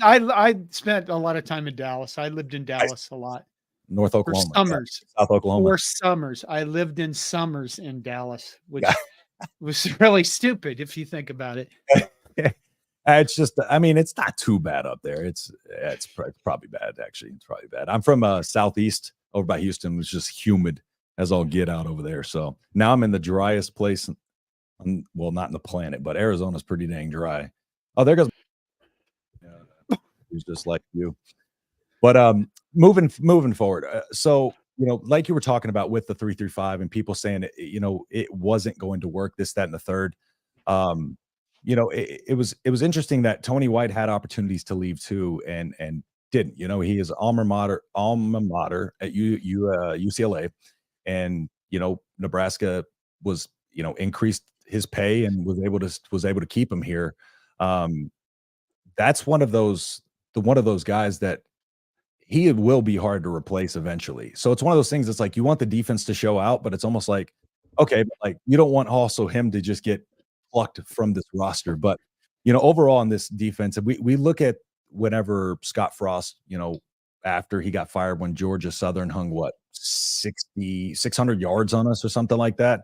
I spent a lot of time in Dallas. I lived in Dallas a lot. North Oklahoma. For summers. South Oklahoma. For summers. I lived in summers in Dallas, which was really stupid if you think about it. It's just, I mean, it's not too bad up there. It's probably bad, actually. It's probably bad. I'm from Southeast over by Houston. It was just humid as all get out over there. So now I'm in the driest place. Well, not in the planet, but Arizona's pretty dang dry. Oh, there goes. He's just like you. But moving forward. So, you know, like you were talking about with the 3-3-5 and people saying, you know, it wasn't going to work, this, that, and the third. You know, it was interesting that Tony White had opportunities to leave too, and didn't. You know, he is alma mater at UCLA, and you know, Nebraska was, you know, increased his pay and was able to keep him here. That's one of those guys that he will be hard to replace eventually. So it's one of those things that's like, you want the defense to show out, but it's almost like, okay, but like you don't want also him to just get plucked from this roster. But you know, overall in this defense, we look at whenever Scott Frost, you know, after he got fired, when Georgia Southern hung 600 yards on us or something like that.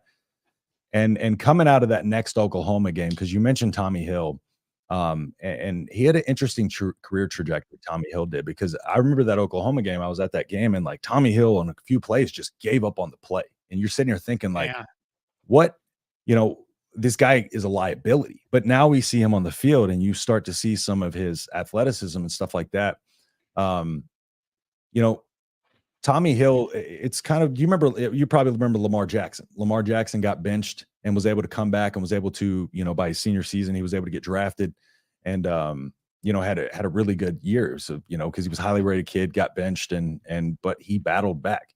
And coming out of that next Oklahoma game, because you mentioned Tommy Hill, and he had an interesting career trajectory. Tommy Hill did, because I remember that Oklahoma game. I was at that game, and like Tommy Hill on a few plays just gave up on the play, and you're sitting here thinking like, what, you know, this guy is a liability. But now we see him on the field, and you start to see some of his athleticism and stuff like that. You know, Tommy Hill, it's kind of, you probably remember Lamar Jackson. Lamar Jackson got benched and was able to come back and was able to, you know, by his senior season, he was able to get drafted and, you know, had a really good year. So, you know, because he was a highly rated kid, got benched but he battled back.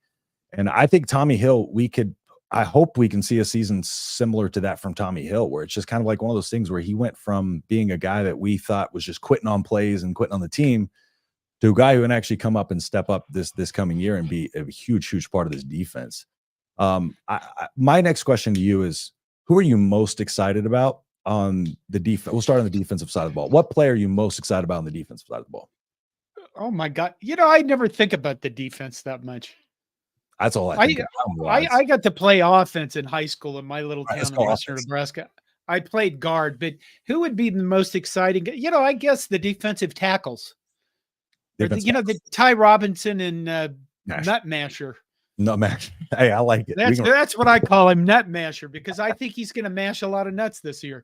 And I think Tommy Hill, I hope we can see a season similar to that from Tommy Hill, where it's just kind of like one of those things where he went from being a guy that we thought was just quitting on plays and quitting on the team to a guy who can actually come up and step up this coming year and be a huge part of this defense. My next question to you is, who are you most excited about on the defense? We'll start on the defensive side of the ball. What player are you most excited about on the defensive side of the ball? Oh my God. You know, I never think about the defense that much. That's all I think. I got to play offense in high school in my little town in western Nebraska. I played guard, but who would be the most exciting? You know, I guess the defensive tackles. You know, the Ty Robinson and Nut Masher. Nut Masher. Hey, I like it. That's what I call him, Nut Masher, because I think he's going to mash a lot of nuts this year.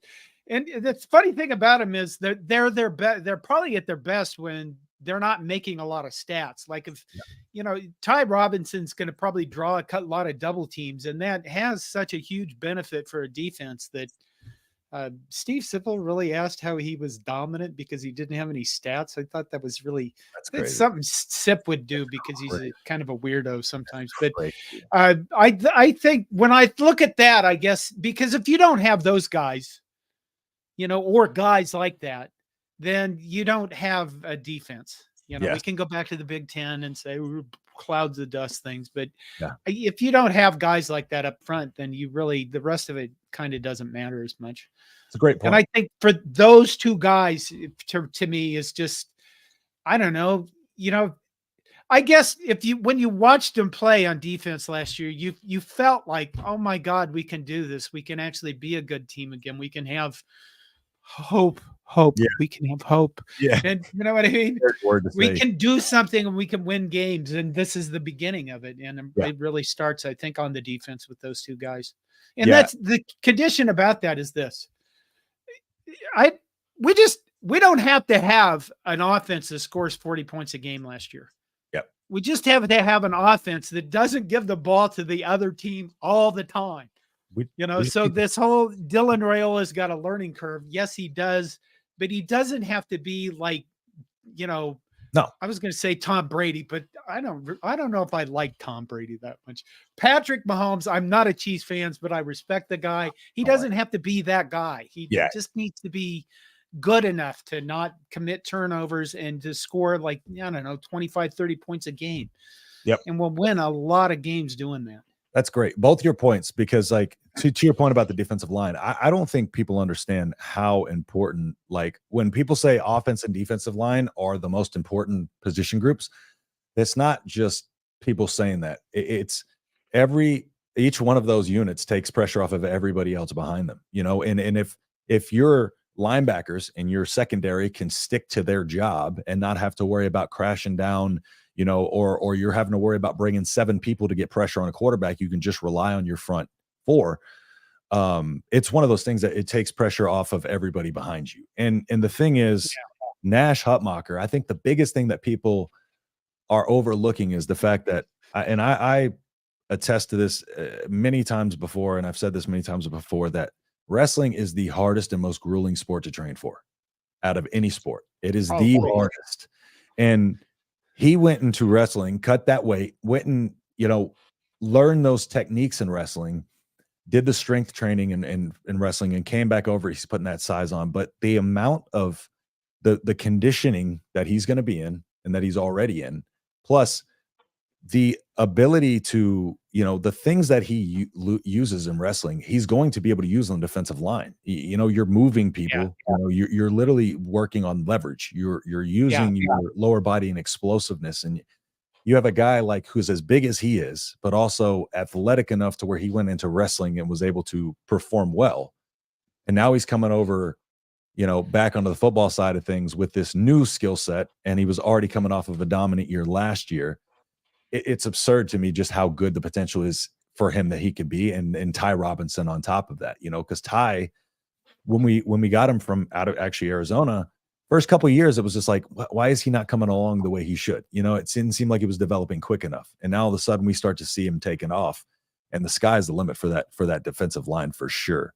And the funny thing about him is that they're probably at their best when they're not making a lot of stats. Like if, you know, Ty Robinson's going to probably draw a lot of double teams, and that has such a huge benefit for a defense that Steve Sipple really asked how he was dominant because he didn't have any stats. I thought that was really something Sip would do because he's kind of a weirdo sometimes. But I think when I look at that, I guess, because if you don't have those guys, you know, or guys like that, then you don't have a defense. You know, we can go back to the Big Ten and say clouds of dust things, but if you don't have guys like that up front, then the rest of it kind of doesn't matter as much. It's a great point. And I think for those two guys, to me, is just, I don't know, you know, I guess when you watched them play on defense last year, you felt like, oh my God, we can do this. We can actually be a good team again. We can have hope hope. Yeah. We can have hope. Yeah. And you know what I mean? Word to We say. can do something and we can win games. And this is the beginning of it. And Yeah. it really starts, I think, on the defense with those two guys. And Yeah. that's the condition about that is this. We don't have to have an offense that scores 40 points a game last year. Yep. We just have to have an offense that doesn't give the ball to the other team all the time. So this whole Dylan Raiola's got a learning curve. Yes, he does, but he doesn't have to be like, no, I was going to say Tom Brady, but I don't know if I like Tom Brady that much. Patrick Mahomes, I'm not a Chiefs fan, but I respect the guy. He doesn't have to be that guy. He just needs to be good enough to not commit turnovers and to score 25, 30 points a game. Yep. And we'll win a lot of games doing that. That's great. Both your points, because to your point about the defensive line, I don't think people understand how important, when people say offense and defensive line are the most important position groups, it's not just people saying that. It's each one of those units takes pressure off of everybody else behind them, and if your linebackers and your secondary can stick to their job and not have to worry about crashing down, or you're having to worry about bringing 7 people to get pressure on a quarterback, you can just rely on your front 4. It's one of those things that it takes pressure off of everybody behind you. And the thing is, Nash Hutmacher, I think the biggest thing that people are overlooking is the fact that, I attest to this many times before, and I've said this many times before, that wrestling is the hardest and most grueling sport to train for out of any sport. It is the hardest. And he went into wrestling, cut that weight, went and, learned those techniques in wrestling, did the strength training in wrestling, and came back over. He's putting that size on. But the amount of the conditioning that he's going to be in and that he's already in, plus the ability to, the things that he uses in wrestling, he's going to be able to use on the defensive line. You're moving people, you're literally working on leverage. You're using your lower body and explosiveness. And you have a guy who's as big as he is, but also athletic enough to where he went into wrestling and was able to perform well. And now he's coming over, back onto the football side of things with this new skill set. And he was already coming off of a dominant year last year. It's absurd to me just how good the potential is for him that he could be, and Ty Robinson on top of that, because Ty, when we got him from out of actually Arizona, first couple of years, it was just like, why is he not coming along the way he should? It didn't seem like he was developing quick enough. And now all of a sudden we start to see him taking off, and the sky's the limit for that defensive line for sure.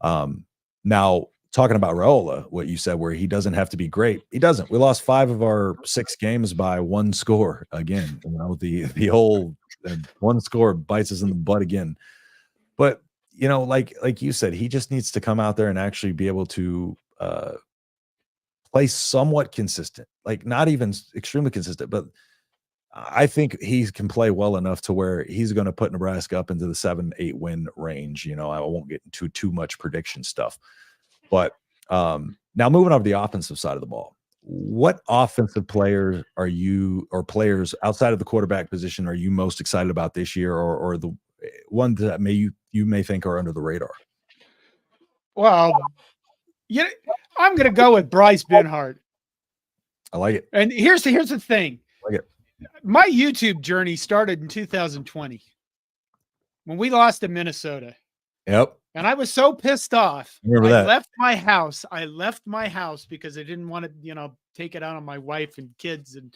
Now, talking about Raiola, what you said, where he doesn't have to be great. He doesn't. We lost 5 of our 6 games by 1 score again. The whole one score bites us in the butt again. But, like you said, he just needs to come out there and actually be able to play somewhat consistent, not even extremely consistent, but I think he can play well enough to where he's going to put Nebraska up into the 7-8 win range. I won't get into too much prediction stuff. But now moving over to the offensive side of the ball, what offensive players are you, or players outside of the quarterback position, are you most excited about this year, or the one that you may think are under the radar? Well, I'm going to go with Bryce Benhart. I like it. And here's the thing. I like it. My YouTube journey started in 2020 when we lost to Minnesota. Yep. And I was so pissed off. I left my house. Because I didn't want to, take it out on my wife and kids, and,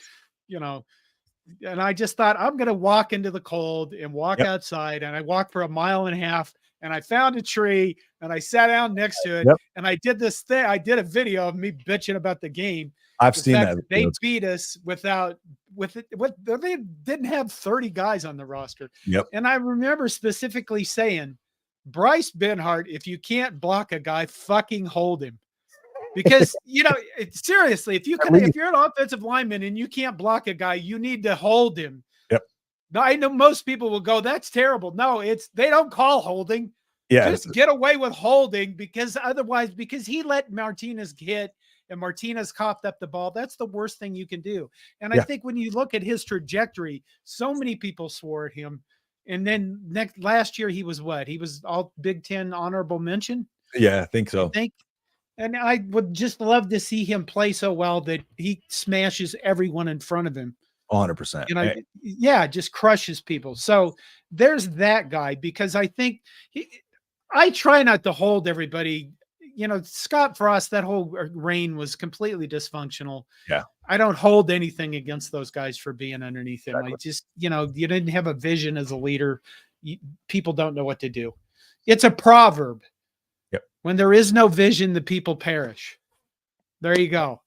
and I just thought, I'm going to walk into the cold and walk outside. And I walked for 1.5 miles, and I found a tree, and I sat down next to it. And I did this thing. I did a video of me bitching about the game. I've seen that. They beat us they didn't have 30 guys on the roster. Yep. And I remember specifically saying, Bryce Benhart, if you can't block a guy, fucking hold him. Because, seriously, if you're an offensive lineman and you can't block a guy, you need to hold him. Yep. Now, I know most people will go, that's terrible. No, they don't call holding. Yeah. Just get away with holding, because he let Martinez hit and Martinez coughed up the ball. That's the worst thing you can do. And I think when you look at his trajectory, so many people swore at him. And then last year he was what? He was all Big Ten honorable mention. Yeah, I think so. And I would just love to see him play so well that he smashes everyone in front of him. 100%. You know, yeah, just crushes people. So there's that guy, because I think I try not to hold everybody. You know, Scott Frost, that whole reign was completely dysfunctional. Yeah. I don't hold anything against those guys for being underneath him. Exactly. I just, you know, you didn't have a vision as a leader. People don't know what to do. It's a proverb. Yep. When there is no vision, the people perish. There you go.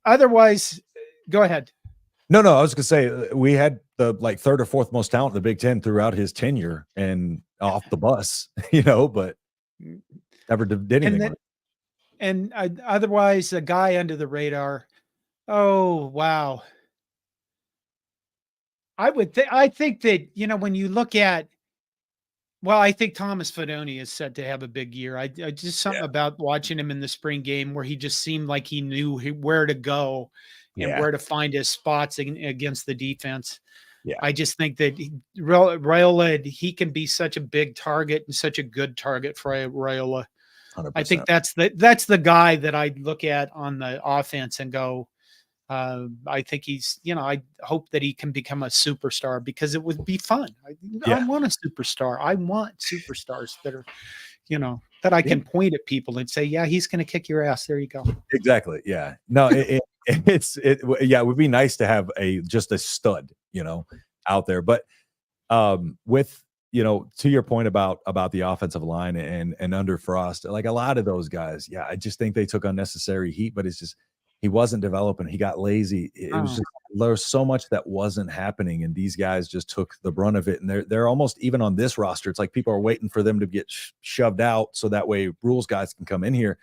Otherwise, go ahead. No, I was gonna say we had the like third or fourth most talent in the Big Ten throughout his tenure and off the bus, you know, but never did anything. And otherwise, a guy under the radar. Oh, wow. I think that, you know, when you look at, well, I think Thomas Fidone is set to have a big year. I just something about watching him in the spring game where he just seemed like he knew where to go and where to find his spots against the defense. Yeah. I just think that Raiola, he can be such a big target and such a good target for Raiola. 100%. I think that's the guy that I look at on the offense and go, I think he's, you know, I hope that he can become a superstar, because it would be fun. I want a superstar. I want superstars that are, you know, that I can point at people and say, yeah, he's going to kick your ass. There you go. Exactly. Yeah. No, it would be nice to have just a stud, you know, out there. But with, you know, to your point about the offensive line and under Frost, like a lot of those guys, I just think they took unnecessary heat, but it's just, he wasn't developing. He got lazy. It was just, there was so much that wasn't happening, and these guys just took the brunt of it. And they're almost, even on this roster, it's like people are waiting for them to get shoved out so that way rules guys can come in here.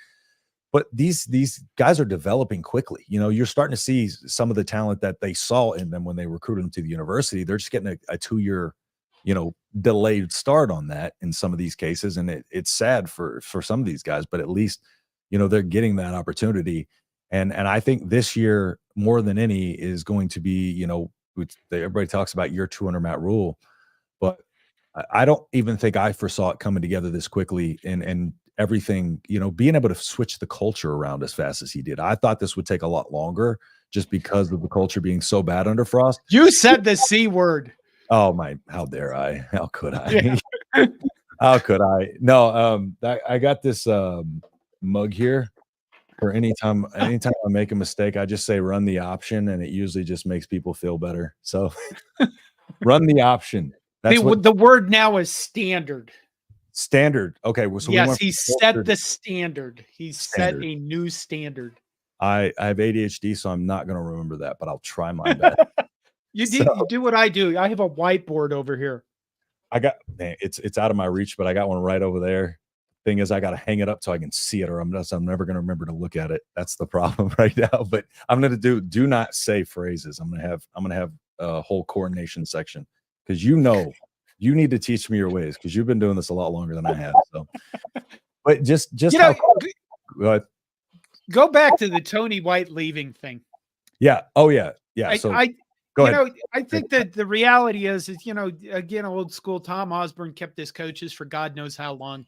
But these guys are developing quickly. You know, you're starting to see some of the talent that they saw in them when they recruited them to the university. They're just getting a 2-year, you know, delayed start on that in some of these cases, and it's sad for some of these guys. But at least, you know, they're getting that opportunity. And I think this year, more than any, is going to be, you know, everybody talks about year 2 under Matt Rule, but I don't even think I foresaw it coming together this quickly and everything, you know, being able to switch the culture around as fast as he did. I thought this would take a lot longer just because of the culture being so bad under Frost. You said the C word. Oh my, how dare I? How could I? Yeah. How could I? No, I got this mug here. For anytime I make a mistake, I just say run the option, and it usually just makes people feel better. So run the option. That's the word now is standard. Standard. Okay. Well, so yes, he set the standard. He set a new standard. I have ADHD, so I'm not going to remember that, but I'll try my best. You do what I do. I have a whiteboard over here. It's out of my reach, but I got one right over there. Thing is, I got to hang it up so I can see it, or I'm never going to remember to look at it. That's the problem right now. But I'm going to do not say phrases. I'm going to have a whole coordination section, because you know you need to teach me your ways, because you've been doing this a lot longer than I have. So, but just you know, go back to the Tony White leaving thing. Yeah. Oh yeah. Yeah. So go ahead. Know, I think that the reality is, you know, again, old school Tom Osborne kept his coaches for God knows how long.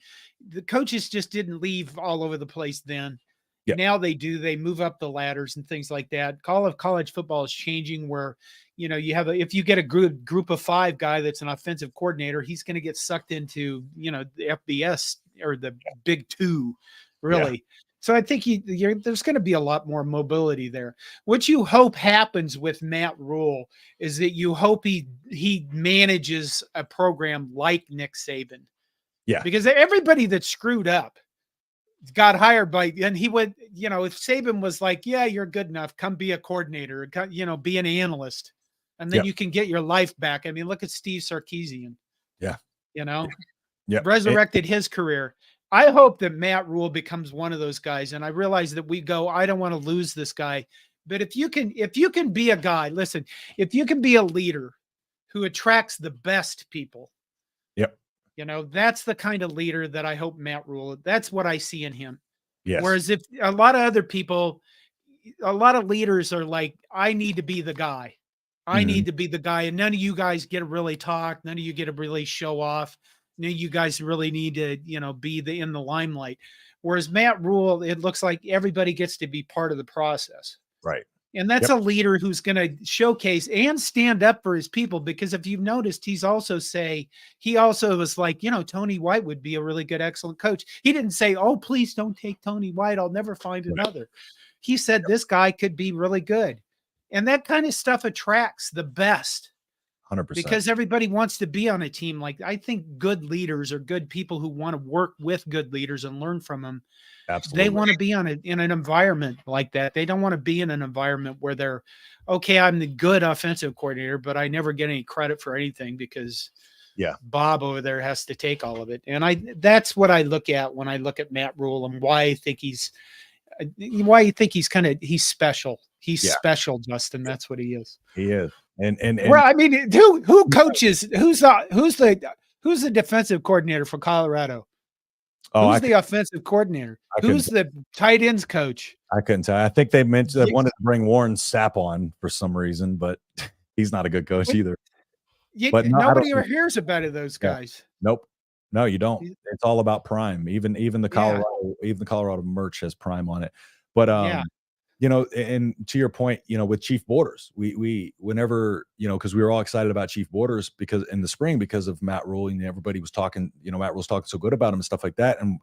The coaches just didn't leave all over the place then. Yeah. Now they do. They move up the ladders and things like that. College football is changing where, you know, you have if you get a group of 5 guy that's an offensive coordinator, he's going to get sucked into, you know, the FBS or the Big 2, really. Yeah. So I think there's going to be a lot more mobility there. What you hope happens with Matt Rule is that you hope he manages a program like Nick Saban. Yeah. Because everybody that screwed up got hired by, and he would, you know, if Saban was like, yeah, you're good enough, come be a coordinator, you know, be an analyst, and then you can get your life back. I mean, look at Steve Sarkisian. Yeah. You know, resurrected his career. I hope that Matt Rule becomes one of those guys. And I realize that we go, I don't want to lose this guy. But if you can be a guy, listen, if you can be a leader who attracts the best people, you know, that's the kind of leader that I hope Matt Rule, that's what I see in him. Yes. Whereas if a lot of other people, a lot of leaders are like, I need to be the guy. I need to be the guy. And none of you guys get to really talk. None of you get to really show off. None of you guys really need to, you know, be in the limelight. Whereas Matt Rule, it looks like everybody gets to be part of the process. Right. And that's a leader who's going to showcase and stand up for his people. Because if you've noticed, he also was like, Tony White would be a really good, excellent coach. He didn't say, oh, please don't take Tony White, I'll never find another. He said this guy could be really good. And that kind of stuff attracts the best. 100%. Because everybody wants to be on a team. Like, I think good leaders are good people who want to work with good leaders and learn from them. Absolutely. They want to be in an environment like that. They don't want to be in an environment where they're, okay, I'm the good offensive coordinator, but I never get any credit for anything because Bob over there has to take all of it. And that's what I look at when I look at Matt Rule and why I think he's special. He's special, Justin. That's what he is. He is. And well, I mean, who coaches? Who's the defensive coordinator for Colorado? Who's the offensive coordinator? Who's the tight ends coach? I couldn't tell. I think they wanted to bring Warren Sapp on for some reason, but he's not a good coach either. But nobody ever hears about it. Those guys. Nope. No, you don't. It's all about Prime. Even the Colorado merch has Prime on it. But and to your point, with Chief Borders, we whenever, because we were all excited about Chief Borders because in the spring, because of Matt Rule, and everybody was talking, Matt Rule was talking so good about him and stuff like that. And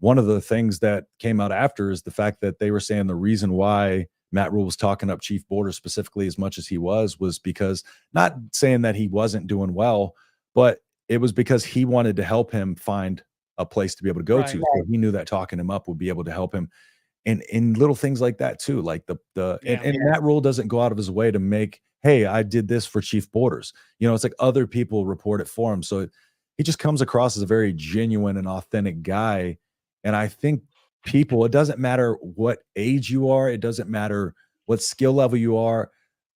one of the things that came out after is the fact that they were saying the reason why Matt Rule was talking up Chief Borders specifically as much as he was because, not saying that he wasn't doing well, but it was because he wanted to help him find a place to be able to go to. So he knew that talking him up would be able to help him. And in little things like that too, like and Matt Rule doesn't go out of his way to make, hey, I did this for Chief Borders. It's like other people report it for him. So he just comes across as a very genuine and authentic guy. And I think it doesn't matter what age you are. It doesn't matter what skill level you are.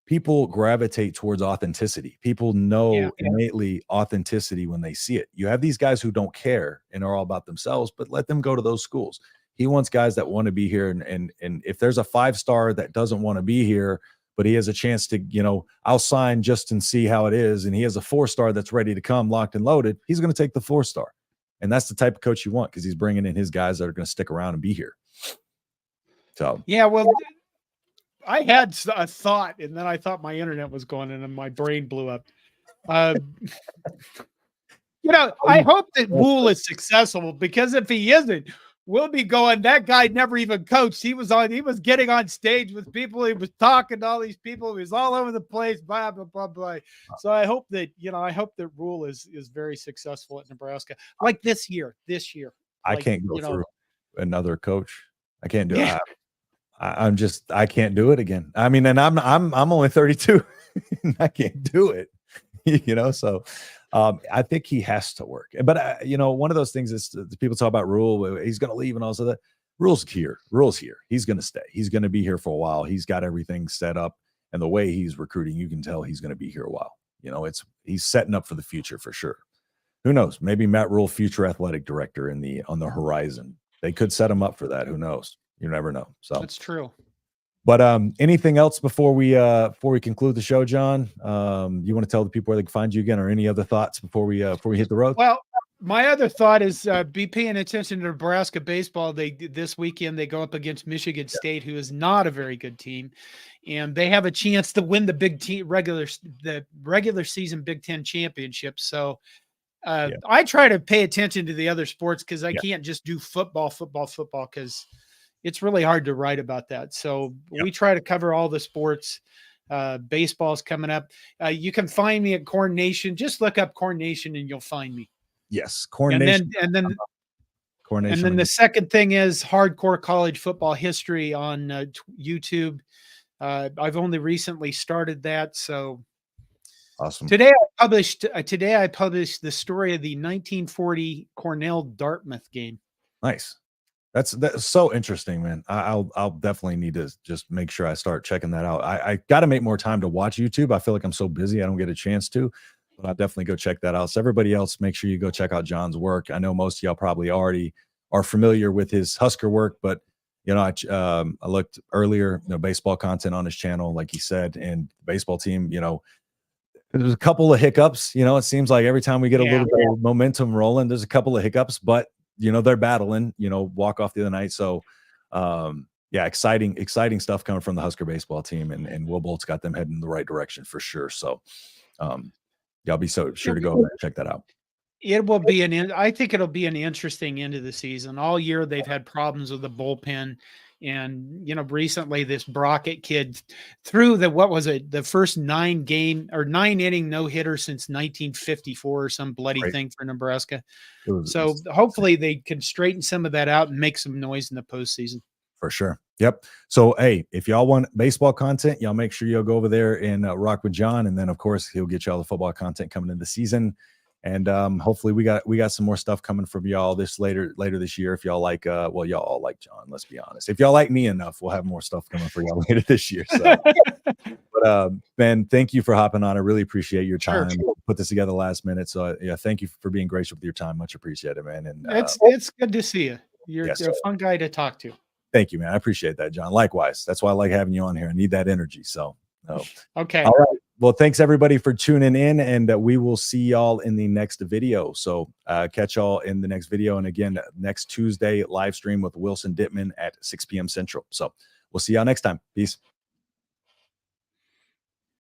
People gravitate towards authenticity. People know innately authenticity when they see it. You have these guys who don't care and are all about themselves, but let them go to those schools. He wants guys that want to be here. And if there's a 5-star that doesn't want to be here, but he has a chance to, I'll sign just and see how it is. And he has a 4-star that's ready to come locked and loaded. He's going to take the 4-star. And that's the type of coach you want, because he's bringing in his guys that are going to stick around and be here. So, well, I had a thought, and then I thought my internet was going and my brain blew up. I hope that Rule is successful, because if he isn't, we'll be going, that guy never even coached. He was getting on stage with people. He was talking to all these people. He was all over the place, blah, blah, blah, blah. So I hope that, Rule is very successful at Nebraska. Like this year. I can't go through another coach. I can't do it. I can't do it again. I mean, and I'm only 32. I can't do it, so I think he has to work. But, one of those things is people talk about Rule. He's going to leave and all that. Rule's here. He's going to stay. He's going to be here for a while. He's got everything set up. And the way he's recruiting, you can tell he's going to be here a while. He's setting up for the future for sure. Who knows? Maybe Matt Rule, future athletic director on the horizon. They could set him up for that. Who knows? You never know. So that's true. But anything else before we conclude the show, John? You want to tell the people where they can find you again, or any other thoughts before we hit the road? Well, my other thought is be paying attention to Nebraska baseball. This weekend they go up against Michigan State, who is not a very good team, and they have a chance to win the regular season Big Ten championship. So I try to pay attention to the other sports, because I can't just do football, because it's really hard to write about that. So we try to cover all the sports. Baseball's coming up. You can find me at Corn Nation. Just look up Corn Nation and you'll find me. Yes. Corn Nation. And then the second thing is Hardcore College Football History on YouTube. I've only recently started that. So awesome. Today I published the story of the 1940 Cornell Dartmouth game. Nice. That's so interesting, man. I'll definitely need to just make sure I start checking that out. I got to make more time to watch YouTube. I feel like I'm so busy, I don't get a chance to, but I'll definitely go check that out. So everybody else, make sure you go check out John's work. I know most of y'all probably already are familiar with his Husker work, but I looked earlier, baseball content on his channel, like he said, and the baseball team, there's a couple of hiccups. It seems like every time we get a little bit of momentum rolling, there's a couple of hiccups, but they're battling, walk off the other night. So, yeah, exciting stuff coming from the Husker baseball team, and Will Bolt's got them heading in the right direction for sure. So, y'all be so sure to go and check that out. It will be I think it'll be an interesting end of the season. All year they've had problems with the bullpen. And, recently this Brockett kid threw the first 9-inning no-hitter since 1954 or some bloody thing for Nebraska. So hopefully they can straighten some of that out and make some noise in the postseason. For sure. Yep. So, hey, if y'all want baseball content, y'all make sure you'll go over there and rock with John. And then, of course, he'll get y'all the football content coming into the season. And hopefully we got some more stuff coming from y'all later this year. If y'all like, y'all all like John, let's be honest. If y'all like me enough, we'll have more stuff coming for y'all later this year. So, but Ben, thank you for hopping on. I really appreciate your time. Sure. Put this together last minute. So yeah, thank you for being gracious with your time. Much appreciated, man. And it's good to see you. You're a fun guy to talk to. Thank you, man. I appreciate that, John. Likewise. That's why I like having you on here. I need that energy. So, okay. All right. Well, thanks everybody for tuning in, and we will see y'all in the next video. So catch y'all in the next video. And again, next Tuesday, live stream with Wilson Dittman at 6 p.m. Central. So we'll see y'all next time. Peace.